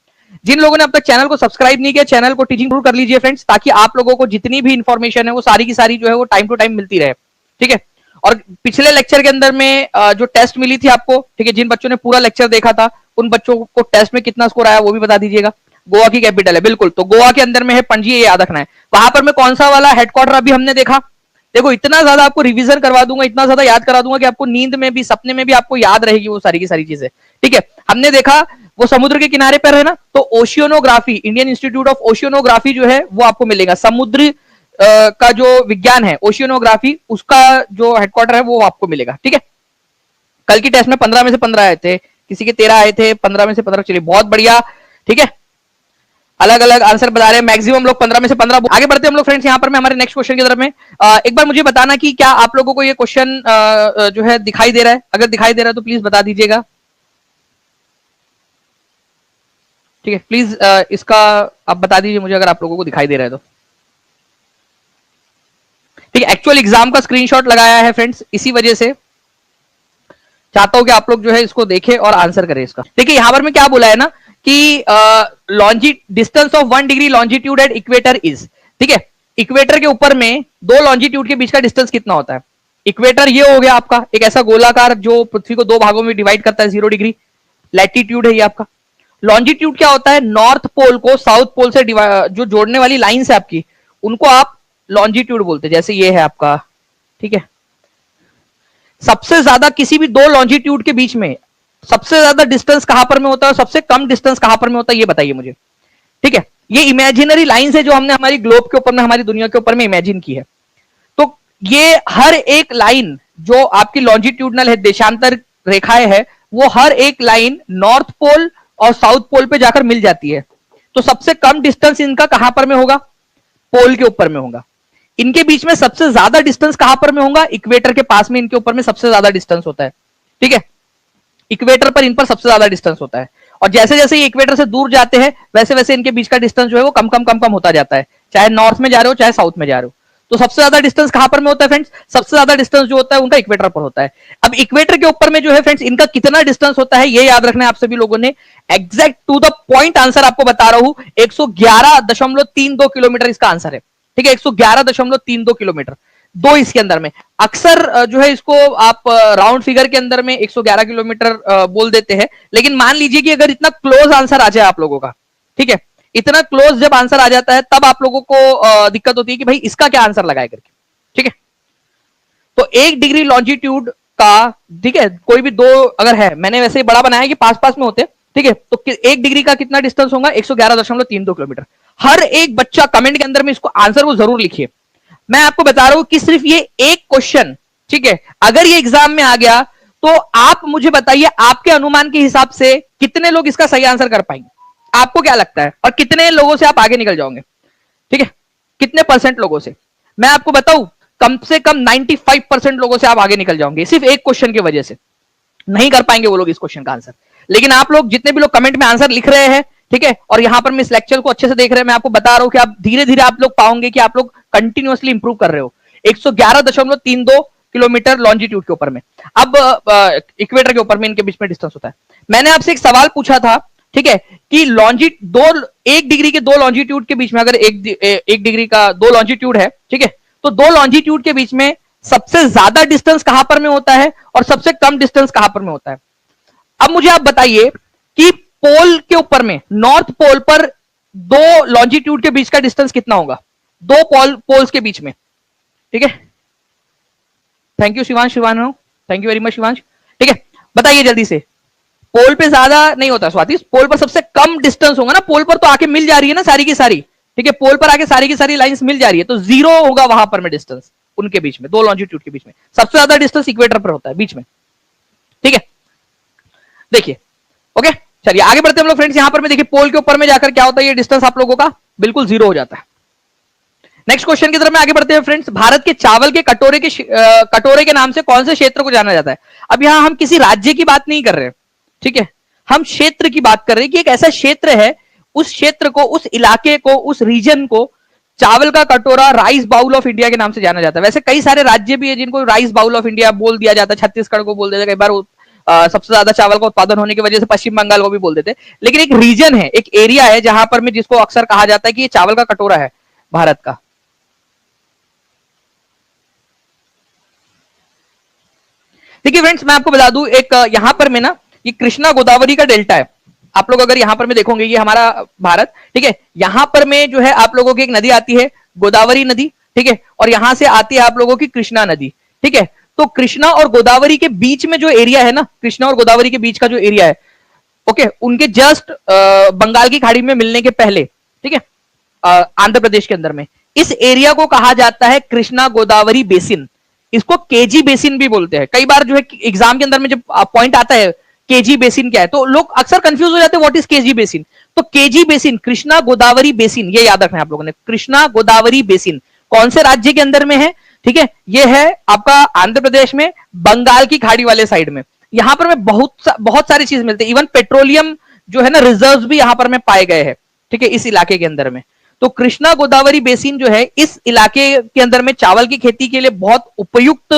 A: जिन लोगों ने अब तक चैनल को सब्सक्राइब नहीं किया, चैनल को टीचिंग जरूर कर लीजिए फ्रेंड्स, ताकि आप लोगों को जितनी भी इंफॉर्मेशन है वो सारी की सारी जो है वो टाइम टू टाइम मिलती रहे। ठीक है, और पिछले लेक्चर के अंदर में जो टेस्ट मिली थी आपको, ठीक है, जिन बच्चों ने पूरा लेक्चर देखा था उन बच्चों को टेस्ट में कितना स्कोर आया वो भी बता दीजिएगा। गोवा की कैपिटल है, बिल्कुल, तो गोवा के अंदर में है पणजी, ये याद रखना है। वहां पर में कौन सा वाला हेडक्वार्टर अभी हमने देखा, देखो इतना ज्यादा आपको रिवीजन करवा दूंगा, इतना ज्यादा याद करा दूंगा कि आपको नींद में भी, सपने में भी आपको याद रहेगी वो सारी की सारी चीजें। ठीक है, हमने देखा वो समुद्र के किनारे पर है ना, तो ओशियोनोग्राफी, इंडियन इंस्टीट्यूट ऑफ ओशियोनोग्राफी जो है वो आपको मिलेगा। समुद्र का जो विज्ञान है ओशियोनोग्राफी, उसका जो हेडक्वार्टर है वो आपको मिलेगा। ठीक है, कल की टेस्ट में 15 में से 15 आए थे, किसी के 13 आए थे, 15 में से 15, चलिए बहुत बढ़िया। ठीक है, अलग अलग आंसर बता रहे हैं, मैक्सिमम लोग 15 में से 15। आगे बढ़ते हैं हम लोग फ्रेंड्स यहाँ पर मैं हमारे नेक्स्ट क्वेश्चन की तरफ में। एक बार मुझे बताना कि क्या आप लोगों को ये क्वेश्चन जो है दिखाई दे रहा है? अगर दिखाई दे रहा है तो प्लीज बता दीजिएगा। ठीक है, प्लीज इसका आप बता दीजिए मुझे अगर आप लोगों को दिखाई दे रहा है तो। ठीक है, एक्चुअल एग्जाम का स्क्रीनशॉट लगाया है फ्रेंड्स, इसी वजह से चाहता हूं कि आप लोग जो है इसको देखें और आंसर करें इसका। देखिए यहां पर मैं क्या बोला है ना कि distance of 1 degree longitude at equator is, ठीक है, इक्वेटर के ऊपर में दो लॉन्जिट्यूड के बीच का डिस्टेंस कितना होता है। इक्वेटर ये हो गया आपका एक ऐसा गोलाकार जो पृथ्वी को दो भागों में डिवाइड करता है, 0 डिग्री लैटिट्यूड है ये आपका। लॉन्जिट्यूड क्या होता है, नॉर्थ पोल को साउथ पोल से जो जोड़ने वाली लाइन है आपकी, उनको आप लॉन्जिट्यूड बोलते हैं, जैसे ये है आपका, ठीक है। सबसे ज्यादा किसी भी दो लॉन्जिट्यूड के बीच में सबसे ज्यादा डिस्टेंस कहां पर में होता है और सबसे कम डिस्टेंस कहां पर में होता है, ये बताइए मुझे, ठीक है। ये इमेजिनरी लाइन है जो हमने हमारी ग्लोब के ऊपर में, हमारी दुनिया के ऊपर में इमेजिन की है। तो ये हर एक लाइन जो आपकी लॉन्जिट्यूडनल है, देशांतर रेखाएं है, वो हर एक लाइन नॉर्थ पोल और साउथ पोल पे जाकर मिल जाती है। तो सबसे कम डिस्टेंस इनका कहां पर में होगा, पोल के ऊपर में होगा। इनके बीच में सबसे ज्यादा डिस्टेंस कहां पर में होगा, इक्वेटर के पास में इनके ऊपर में सबसे ज्यादा डिस्टेंस होता है, ठीक है। इक्वेटर पर इन पर सबसे ज्यादा डिस्टेंस होता है, और जैसे जैसे ये इक्वेटर से दूर जाते हैं वैसे वैसे इनके बीच का डिस्टेंस जो है वो कम कम कम कम होता जाता है, चाहे नॉर्थ में जा रहे हो चाहे साउथ में जा रहे हो। तो सबसे ज्यादा डिस्टेंस कहां पर में होता है फ्रेंड्स, सबसे ज्यादा डिस्टेंस जो होता है उनका इक्वेटर पर होता है। अब इक्वेटर के ऊपर में जो है फ्रेंड्स इनका कितना डिस्टेंस होता है ये याद रखना है आप सभी लोगों ने। Exact to the point answer आपको बता रहा हूं, 111.32 किलोमीटर इसका आंसर है, ठीक है। 111.32 किलोमीटर, दो इसके अंदर में। अक्सर जो है इसको आप राउंड फिगर के अंदर में 111 किलोमीटर बोल देते हैं, लेकिन मान लीजिए कि अगर इतना क्लोज आंसर आ जाए आप लोगों का, ठीक है, इतना क्लोज जब आंसर आ जाता है तब आप लोगों को दिक्कत होती है कि भाई इसका क्या आंसर लगाए करके, ठीक है। तो 1 डिग्री लॉन्जिट्यूड का, ठीक है, कोई भी दो अगर है, मैंने वैसे बड़ा बनाया कि पास पास में होते, ठीक है, तो 1 डिग्री का कितना डिस्टेंस होगा, 111.32 किलोमीटर। हर एक बच्चा कमेंट के अंदर में इसको आंसर को जरूर लिखिए। मैं आपको बता रहा हूं कि सिर्फ ये एक क्वेश्चन, ठीक है, अगर ये एग्जाम में आ गया तो आप मुझे बताइए आपके अनुमान के हिसाब से कितने लोग इसका सही आंसर कर पाएंगे, आपको क्या लगता है, और कितने लोगों से आप आगे निकल जाओगे, ठीक है, कितने परसेंट लोगों से। मैं आपको बताऊं कम से कम 95% लोगों से आप आगे निकल जाओगे सिर्फ एक क्वेश्चन की वजह से। नहीं कर पाएंगे वो लोग इस क्वेश्चन का आंसर, लेकिन आप लोग जितने भी लोग कमेंट में आंसर लिख रहे हैं, ठीक है, और यहां पर मैं इस लेक्चर को अच्छे से देख रहे हैं, मैं आपको बता रहा हूं कि आप धीरे धीरे आप लोग पाओगे कि आप लोग कंटिन्यूअसली इंप्रूव कर रहे हो। 111.32 किलोमीटर लॉन्जिट्यूड के ऊपर में। अब इक्वेटर के ऊपर में इनके बीच में डिस्टेंस होता है। मैंने आपसे एक सवाल पूछा था, ठीक है, कि एक डिग्री के दो लॉन्जिट्यूड के बीच में, अगर एक डिग्री का दो लॉन्जिट्यूड है, ठीक है, तो दो लॉन्जिट्यूड के बीच में सबसे ज्यादा डिस्टेंस कहां पर में होता है और सबसे कम डिस्टेंस कहां पर में होता है। अब मुझे आप बताइए कि पोल के ऊपर में, नॉर्थ पोल पर दो लॉन्जिट्यूड के बीच का डिस्टेंस कितना होगा, दो पोल्स के बीच में, ठीक है। Thank you Shivansh, thank you very much Shivansh, ठीक है। बताइए जल्दी से, पोल पे ज्यादा नहीं होता स्वाति, पोल पर सबसे कम डिस्टेंस होगा ना, पोल पर तो आके मिल जा रही है ना सारी की सारी, ठीक है, पोल पर आके सारी की सारी लाइंस मिल जा रही है, तो 0 होगा वहां पर में डिस्टेंस उनके बीच में, दो लॉन्जिट्यूड के बीच में। सबसे ज्यादा डिस्टेंस इक्वेटर पर होता है बीच में, ठीक है। देखिए, ओके, चलिए आगे बढ़ते हैं हम लोग फ्रेंड्स। यहां पर में देखिए पोल के ऊपर में जाकर क्या होता है, ये डिस्टेंस आप लोगों का बिल्कुल 0 हो जाता है। नेक्स्ट क्वेश्चन की तरफ में आगे बढ़ते हैं फ्रेंड्स। भारत के चावल के कटोरे के नाम से कौन से क्षेत्र को जाना जाता है। अब यहां हम किसी राज्य की बात नहीं कर रहे, ठीक है, हम क्षेत्र की बात कर रहे हैं कि एक ऐसा क्षेत्र है, उस क्षेत्र को, उस इलाके को, उस रीजन को चावल का कटोरा, राइस बाउल ऑफ इंडिया के नाम से जाना जाता है। वैसे कई सारे राज्य भी है जिनको राइस बाउल ऑफ इंडिया बोल दिया जाता है, छत्तीसगढ़ को बोल देते, कई बार सबसे ज्यादा चावल का उत्पादन होने की वजह से पश्चिम बंगाल को भी बोल देते, लेकिन एक रीजन है, एक एरिया है जहां पर में जिसको अक्सर कहा जाता है कि ये चावल का कटोरा है भारत का। देखिए फ्रेंड्स, मैं आपको बता दूं, एक यहां पर में ना, ये कृष्णा गोदावरी का डेल्टा है। आप लोग अगर यहां पर में देखोगे, ये हमारा भारत, ठीक है, यहां पर में जो है आप लोगों की एक नदी आती है, गोदावरी नदी, ठीक है, और यहां से आती है आप लोगों की कृष्णा नदी, ठीक है। तो कृष्णा और गोदावरी के बीच में जो एरिया है ना, कृष्णा और गोदावरी के बीच का जो एरिया है, ओके, उनके जस्ट बंगाल की खाड़ी में मिलने के पहले, ठीक है, आंध्र प्रदेश के अंदर में, इस एरिया को कहा जाता है कृष्णा गोदावरी बेसिन। इसको केजी बेसिन भी बोलते हैं। कई बार जो है एग्जाम के अंदर में जब पॉइंट आता है केजी बेसिन क्या है, तो लोग अक्सर कंफ्यूज हो जाते हैं, व्हाट इज केजी बेसिन। तो KG basin, Krishna Godavari basin, ये याद रखना है आप लोगों ने। कृष्णा गोदावरी बेसिन कौन से राज्य के अंदर में है, ठीक है, ये है आपका आंध्र प्रदेश में, बंगाल की खाड़ी वाले साइड में। यहां पर में बहुत सारी चीज मिलती है, इवन पेट्रोलियम जो है ना, रिजर्व भी यहां पर में पाए गए हैं, ठीक है, इस इलाके के अंदर में। तो कृष्णा गोदावरी बेसिन जो है, इस इलाके के अंदर में चावल की खेती के लिए बहुत उपयुक्त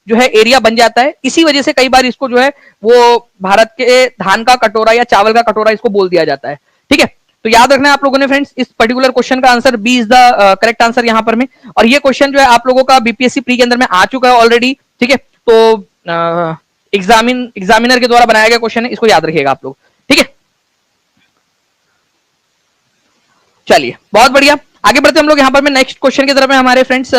A: जो है एरिया बन जाता है। इसी वजह से कई बार इसको जो है वो भारत के धान का कटोरा या चावल का कटोरा इसको बोल दिया जाता है। ठीक है, तो याद रखना है आप लोगों ने फ्रेंड्स, इस पर्टिकुलर क्वेश्चन का answer B is the correct answer यहां पर में। और ये क्वेश्चन जो है आप लोगों का बीपीएससी प्री के अंदर में आ चुका है ऑलरेडी। ठीक है, तो एग्जामिनर के द्वारा बनाया गया क्वेश्चन है, इसको याद रखिएगा आप लोग। ठीक है, चलिए बहुत बढ़िया, आगे बढ़ते हम लोग यहां पर में नेक्स्ट क्वेश्चन की तरफ में हमारे फ्रेंड्स।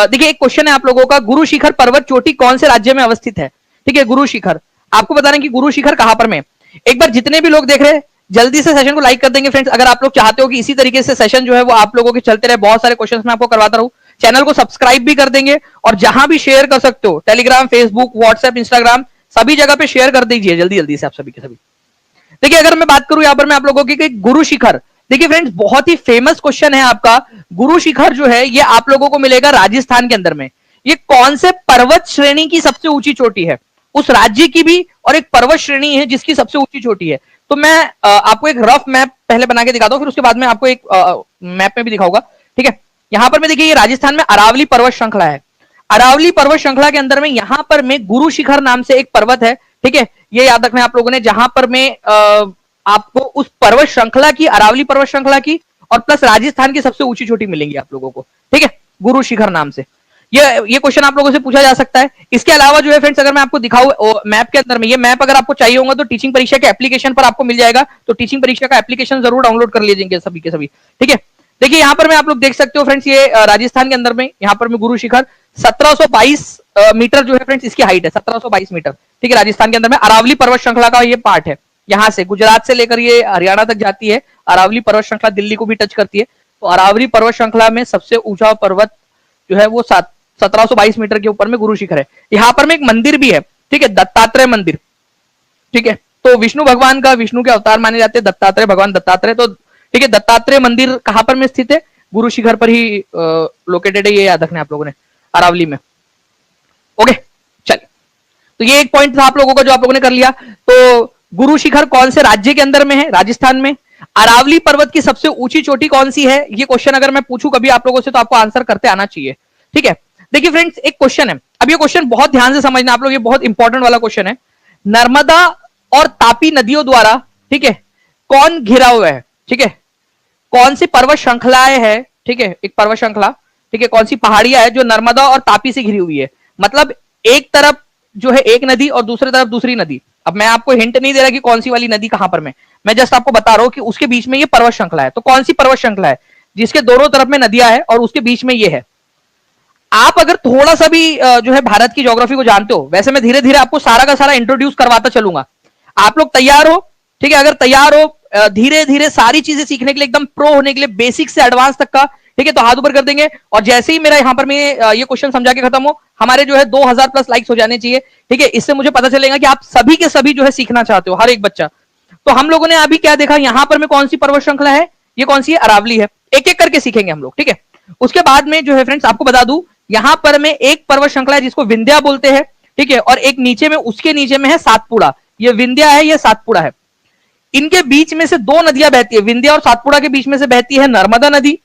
A: देखिए एक क्वेश्चन है आप लोगों का, गुरु शिखर पर्वत चोटी कौन से राज्य में अवस्थित है? ठीक है, गुरु शिखर, आपको बता रहे हैं कि गुरु शिखर कहां पर में। एक बार जितने भी लोग देख रहे हैं जल्दी से सेशन को लाइक कर देंगे फ्रेंड्स। अगर आप लोग चाहते हो कि इसी तरीके से सेशन जो है वो आप लोगों के चलते रहे, बहुत सारे क्वेश्चंस मैं आपको करवाता रहूं, चैनल को सब्सक्राइब भी कर देंगे और जहां भी शेयर कर सकते हो, टेलीग्राम, फेसबुक, व्हाट्सएप, इंस्टाग्राम, सभी जगह पे शेयर कर दीजिए जल्दी जल्दी से आप सभी के सभी। देखिए अगर मैं बात करूं यहां पर मैं आप लोगों की गुरु शिखर, देखिए फ्रेंड्स बहुत ही फेमस क्वेश्चन है आपका। गुरु शिखर जो है ये आप लोगों को मिलेगा राजस्थान के अंदर में। ये कौन से पर्वत श्रेणी की सबसे ऊंची चोटी है? उस राज्य की भी और एक पर्वत श्रेणी है जिसकी सबसे ऊंची चोटी है। तो मैं आपको एक रफ मैप पहले बना के दिखाता हूं, फिर उसके बाद में आपको एक मैप में भी दिखाऊंगा। ठीक है, यहां पर मैं देखिए ये राजस्थान में अरावली पर्वत श्रृंखला है। अरावली पर्वत श्रृंखला के अंदर में यहां पर में गुरु शिखर नाम से एक पर्वत है। ठीक है, ये याद रखना है आप लोगों ने, जहां पर में आपको उस पर्वत श्रृंखला की, अरावली पर्वत श्रृंखला की और प्लस राजस्थान की सबसे ऊंची चोटी मिलेंगी आप लोगों को। ठीक है, गुरु शिखर नाम से ये क्वेश्चन आप लोगों से पूछा जा सकता है। इसके अलावा जो है फ्रेंड्स अगर मैं आपको दिखाऊं मैप के अंदर में, ये मैप अगर आपको चाहिए होगा तो टीचिंग परीक्षा के एप्लीकेशन पर आपको मिल जाएगा, तो टीचिंग परीक्षा का एप्लीकेशन जरूर डाउनलोड कर लीजिएंगे सभी के सभी। ठीक है, देखिए यहां पर मैं आप लोग देख सकते हो फ्रेंड्स, ये राजस्थान के अंदर में यहां पर में गुरु शिखर 1722 मीटर जो है फ्रेंड्स इसकी हाइट है, 1722 मीटर। ठीक है, राजस्थान के अंदर में अरावली पर्वत श्रृंखला का ये पार्ट है। यहां से गुजरात से लेकर ये हरियाणा तक जाती है। अरावली पर्वत श्रृंखला दिल्ली को भी टच करती है। तो अरावली पर्वत श्रृंखला में सबसे ऊंचा पर्वत जो है वो 1722 मीटर के ऊपर में गुरु शिखर है। यहां पर में एक मंदिर भी है। ठीक है, दत्तात्रेय मंदिर। ठीक है, तो विष्णु भगवान का, विष्णु के अवतार माने जाते हैं दत्तात्रेय भगवान, दत्तात्रेय। तो ठीक है, दत्तात्रेय मंदिर कहां पर में स्थित है? गुरु शिखर पर ही लोकेटेड है, ये याद रखना है आप लोगों ने, अरावली में। ओके, चलिए, तो ये एक पॉइंट था आप लोगों का जो आप लोगों ने कर लिया। तो गुरु शिखर कौन से राज्य के अंदर में है? राजस्थान में। अरावली पर्वत की सबसे ऊंची चोटी कौन सी है? ये क्वेश्चन अगर मैं पूछूं कभी आप लोगों से तो आपको आंसर करते आना चाहिए। ठीक है, देखिए फ्रेंड्स एक क्वेश्चन है, अब ये क्वेश्चन बहुत ध्यान से समझना आप लोग, ये बहुत इंपॉर्टेंट वाला क्वेश्चन है। नर्मदा और तापी नदियों द्वारा, ठीक है, कौन घिरा हुआ है? ठीक है, कौन सी पर्वत श्रृंखलाएं है? ठीक है, एक पर्वत श्रृंखला, ठीक है, कौन सी पहाड़ियां है जो नर्मदा और तापी से घिरी हुई है? मतलब एक तरफ जो है एक नदी और दूसरी तरफ दूसरी नदी। अब मैं आपको हिंट नहीं दे रहा कि कौन सी वाली नदी कहां पर में, मैं जस्ट आपको बता रहा हूं कि उसके बीच में ये पर्वत श्रृंखला है। तो कौन सी पर्वत श्रृंखला है जिसके दोनों तरफ में नदियां है और उसके बीच में ये है? आप अगर थोड़ा सा भी जो है भारत की ज्योग्राफी को जानते हो, वैसे मैं धीरे धीरे आपको सारा का सारा इंट्रोड्यूस करवाता चलूंगा। आप लोग तैयार हो? ठीक है, अगर तैयार हो धीरे धीरे सारी चीजें सीखने के लिए, एकदम प्रो होने के लिए, बेसिक से एडवांस तक का, ठीक है, तो हाथ ऊपर कर देंगे। और जैसे ही मेरा यहां पर मैं ये क्वेश्चन समझा के खत्म हो, हमारे जो है 2000 प्लस लाइक्स हो जाने चाहिए। ठीक है, इससे मुझे पता चलेगा कि आप सभी के सभी जो है सीखना चाहते हो, हर एक बच्चा। तो हम लोगों ने अभी क्या देखा, यहां पर में कौन सी पर्वत श्रृंखला है, ये कौन सी है? अरावली है। एक एक करके सीखेंगे हम लोग। ठीक है, उसके बाद में जो है फ्रेंड्स आपको बता दूं, यहां पर में एक पर्वत श्रृंखला है जिसको विंध्या बोलते हैं। ठीक है, और एक नीचे में, उसके नीचे में है सातपुड़ा। ये विंध्या है, ये सातपुड़ा है। इनके बीच में से दो नदियां बहती है, विंध्या और सातपुड़ा के बीच में से बहती है नर्मदा नदी।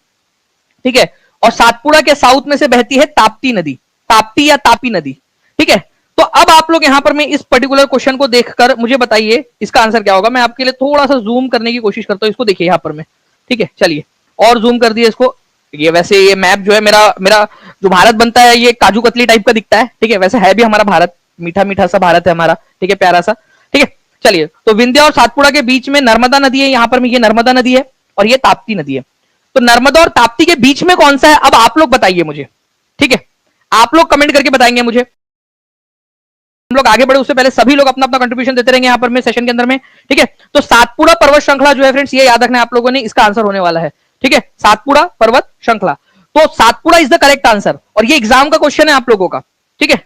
A: ठीक है, और सातपुड़ा के साउथ में से बहती है ताप्ती नदी, ताप्ती या तापी नदी। ठीक है, तो अब आप लोग यहां पर मैं इस पर्टिकुलर क्वेश्चन को देखकर मुझे बताइए इसका आंसर क्या होगा। मैं आपके लिए थोड़ा सा जूम करने की कोशिश करता हूं, इसको देखिए यहां पर मैं। ठीक है, चलिए और जूम कर दिए इसको। ये वैसे ये मैप जो है मेरा जो भारत बनता है ये काजू कतली टाइप का दिखता है। ठीक है, वैसे है भी हमारा भारत, मीठा मीठा सा भारत है हमारा। ठीक है, प्यारा सा। ठीक है, चलिए, तो विंध्या और सातपुड़ा के बीच में नर्मदा नदी है, यहां पर में ये नर्मदा नदी है और ये ताप्ती नदी है। तो नर्मदा और ताप्ती के बीच में कौन सा है, अब आप लोग बताइए मुझे। ठीक है, आप लोग कमेंट करके बताएंगे मुझे। हम लोग आगे बढ़े उससे पहले सभी लोग अपना अपना कंट्रीब्यूशन देते रहेंगे यहां पर में सेशन के अंदर में। ठीक है, तो सातपुड़ा पर्वत श्रृंखला जो है फ्रेंड्स, ये याद रखना आप लोगों ने, इसका आंसर होने वाला है। ठीक है, सातपुड़ा पर्वत श्रृंखला, तो Satpura is the correct answer. और ये एग्जाम का क्वेश्चन है आप लोगों का। ठीक है,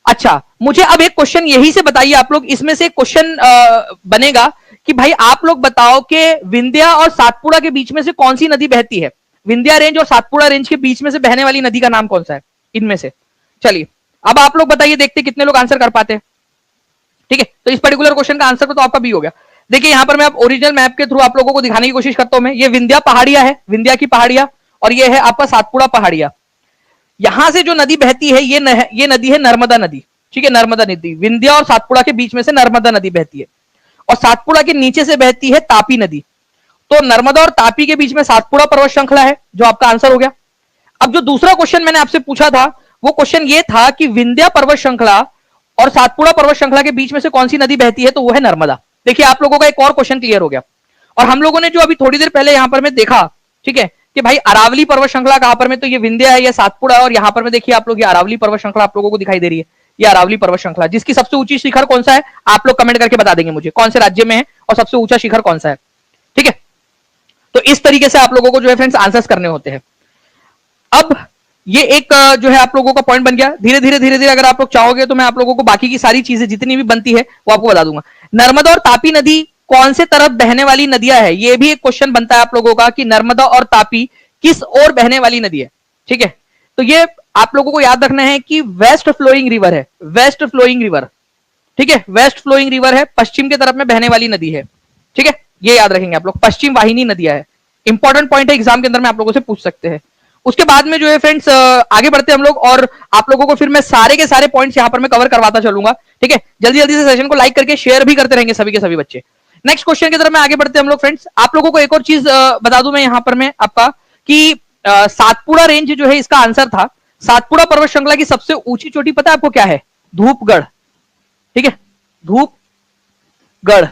A: अच्छा, मुझे अब एक क्वेश्चन यही से बताइए आप लोग, इसमें से क्वेश्चन बनेगा कि भाई आप लोग बताओ कि विंध्या और सातपुड़ा के बीच में से कौन सी नदी बहती है? विंध्या रेंज और सातपुड़ा रेंज के बीच में से बहने वाली नदी का नाम कौन सा है इनमें से? चलिए अब आप लोग बताइए, देखते कितने लोग आंसर कर पाते हैं। ठीक है, तो इस पर्टिकुलर क्वेश्चन का आंसर तो आपका बी हो गया। देखिए यहां पर मैं ओरिजिनल मैप के थ्रू आप लोगों को दिखाने की कोशिश करता हूं। मैं ये विंध्या पहाड़िया है, विंध्या की पहाड़िया, और ये है आपका सातपुड़ा पहाड़िया। यहां से जो नदी बहती है ये नदी है नर्मदा नदी, ठीक है, नर्मदा नदी विंध्या और सातपुड़ा के बीच में से नर्मदा नदी बहती है, और सातपुड़ा के नीचे से बहती है तापी नदी। तो नर्मदा और तापी के बीच में सातपुड़ा पर्वत श्रृंखला है, जो आपका आंसर हो गया। अब जो दूसरा क्वेश्चन मैंने आपसे पूछा था वो क्वेश्चन ये था कि विंध्या पर्वत श्रृंखला और सातपुड़ा पर्वत श्रृंखला के बीच में से कौन सी नदी बहती है, तो वो है नर्मदा। देखिए आप लोगों का एक और क्वेश्चन क्लियर हो गया। और हम लोगों ने जो अभी थोड़ी देर पहले यहां पर मैं देखा, ठीक है, कि भाई अरावली पर्वत श्रृंखला कहां पर में, तो ये विंध्या है, ये सातपुड़ा है, और यहां पर में देखिए आप लोग ये अरावली पर्वत श्रृंखला आप लोगों को दिखाई दे रही है, ये अरावली पर्वत श्रृंखला, जिसकी सबसे ऊंची शिखर कौन सा है, आप लोग कमेंट करके बता देंगे मुझे कौन से राज्य में है और सबसे ऊंचा शिखर कौन सा है, ठीक है। तो इस तरीके से आप लोगों को जो है फ्रेंड्स आंसर्स करने होते हैं। अब ये एक जो है आप लोगों का पॉइंट बन गया। धीरे धीरे अगर आप लोग चाहोगे तो मैं आप लोगों को बाकी की सारी चीजें जितनी भी बनती है वो आपको बता दूंगा। नर्मदा और तापी नदी कौन से तरफ बहने वाली नदियां है, ये भी एक क्वेश्चन बनता है आप लोगों का कि नर्मदा और तापी किस ओर बहने वाली नदी है, ठीक है। तो ये आप लोगों को याद रखना है कि वेस्ट फ्लोइंग रिवर है, वेस्ट फ्लोइंग रिवर, ठीक है, वेस्ट फ्लोइंग रिवर है, पश्चिम की तरफ में बहने वाली नदी है, ठीक है, ये याद रखेंगे आप लोग, पश्चिम वाहिनी नदियां है। इंपॉर्टेंट पॉइंट है, एग्जाम के अंदर में आप लोगों से पूछ सकते हैं। उसके बाद में जो है फ्रेंड्स आगे बढ़ते हम लोग, और आप लोगों को फिर मैं सारे के सारे पॉइंट्स यहां पर मैं कवर करवाता चलूंगा, ठीक है। जल्दी जल्दी से सेशन को लाइक करके शेयर भी करते रहेंगे सभी के सभी बच्चे। नेक्स्ट क्वेश्चन की तरफ में आगे बढ़ते हम लोग फ्रेंड्स। आप लोगों को एक और चीज बता दूं मैं यहां पर मैं आपका कि सातपुड़ा रेंज जो है इसका आंसर था। सातपुड़ा पर्वत श्रृंखला की सबसे ऊंची चोटी पता है आपको क्या है, धूपगढ़, ठीक है, धूपगढ़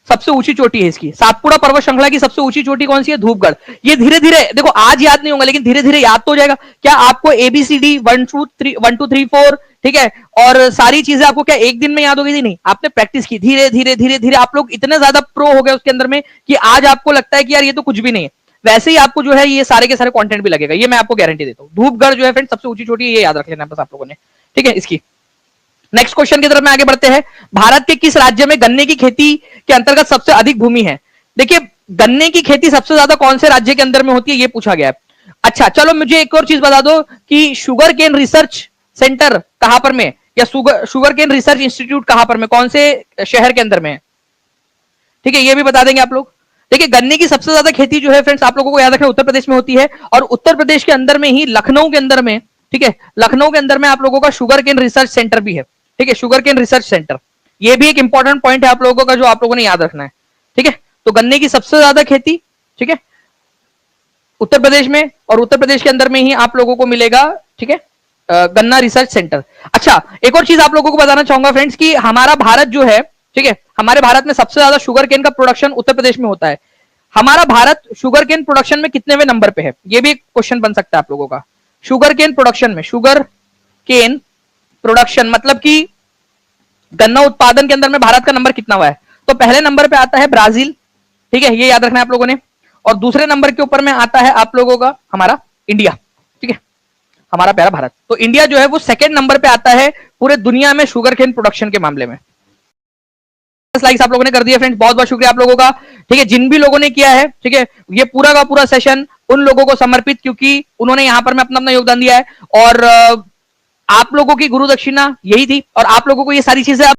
A: सबसे ऊंची चोटी है इसकी। सातपुड़ा पर्वत श्रृंखला की सबसे ऊंची चोटी कौन सी है, धूपगढ़। ये धीरे धीरे देखो आज याद नहीं होगा लेकिन धीरे धीरे याद तो हो जाएगा। क्या आपको एबीसीडी 1 2 3 4, ठीक है, और सारी चीजें आपको क्या एक दिन में याद होगी? नहीं, आपने प्रैक्टिस की, धीरे धीरे आप लोग इतने ज्यादा प्रो हो गए उसके अंदर में कि आज आपको लगता है कि यार ये तो कुछ भी नहीं है। वैसे ही आपको जो है ये सारे के सारे कंटेंट भी लगेगा, ये मैं आपको गारंटी देता हूँ। धूपगढ़ जो है फ्रेंड सबसे ऊंची चोटी, ये याद रख लेना बस आप लोगों ने, ठीक है। इसकी नेक्स्ट क्वेश्चन की तरफ में आगे बढ़ते हैं। भारत के किस राज्य में गन्ने की खेती के अंतर्गत सबसे अधिक भूमि है? देखिए गन्ने की खेती सबसे ज्यादा कौन से राज्य के अंदर में होती है, ये पूछा गया है। अच्छा चलो मुझे एक और चीज बता दो कि शुगर केन रिसर्च सेंटर कहां पर में, या शुगर केन रिसर्च इंस्टीट्यूट कहां पर में, कौन से शहर के अंदर में है, ठीक है, ये भी बता देंगे आप लोग। देखिए गन्ने की सबसे ज्यादा खेती जो है फ्रेंड्स आप लोगों को याद रखना उत्तर प्रदेश में होती है, और उत्तर प्रदेश के अंदर में ही लखनऊ के अंदर में, ठीक है, लखनऊ के अंदर में आप लोगों का शुगर केन रिसर्च सेंटर भी है, ठीक है, शुगर केन रिसर्च सेंटर। ये भी एक इंपॉर्टेंट पॉइंट है आप लोगों का जो आप लोगों ने याद रखना है, ठीक है। तो गन्ने की सबसे ज्यादा खेती, ठीक है, उत्तर प्रदेश में, और उत्तर प्रदेश के अंदर में ही आप लोगों को मिलेगा, ठीक है, गन्ना रिसर्च सेंटर। अच्छा एक और चीज आप लोगों को बताना चाहूंगा फ्रेंड्स कि हमारा भारत जो है, ठीक है, हमारे भारत में सबसे ज्यादा शुगर केन का प्रोडक्शन उत्तर प्रदेश में होता है। हमारा भारत शुगर केन प्रोडक्शन में कितनेवें नंबर पे है, ये भी एक क्वेश्चन बन सकता है आप लोगों का। शुगर केन प्रोडक्शन में, शुगर केन प्रोडक्शन मतलब कि गन्ना उत्पादन के अंदर में भारत का नंबर कितना हुआ है? तो पहले नंबर पे आता है ब्राजील, ठीक है, ये याद रखना है आप लोगों ने, और दूसरे नंबर के ऊपर में आता है आप लोगों का हमारा इंडिया, ठीक है, हमारा प्यारा भारत। तो इंडिया जो है वो सेकंड नंबर पे आता है पूरे दुनिया में शुगर केन प्रोडक्शन के मामले में। लाइक्स आप लोगों ने कर दिया फ्रेंड्स, बहुत बहुत शुक्रिया आप लोगों का, ठीक है। जिन भी लोगों ने किया है, ठीक है, ये पूरा का पूरा सेशन उन लोगों को समर्पित, क्योंकि उन्होंने यहां पर में अपना अपना योगदान दिया है, और आप लोगों की गुरु दक्षिणा यही थी, और आप लोगों को ये सारी चीजें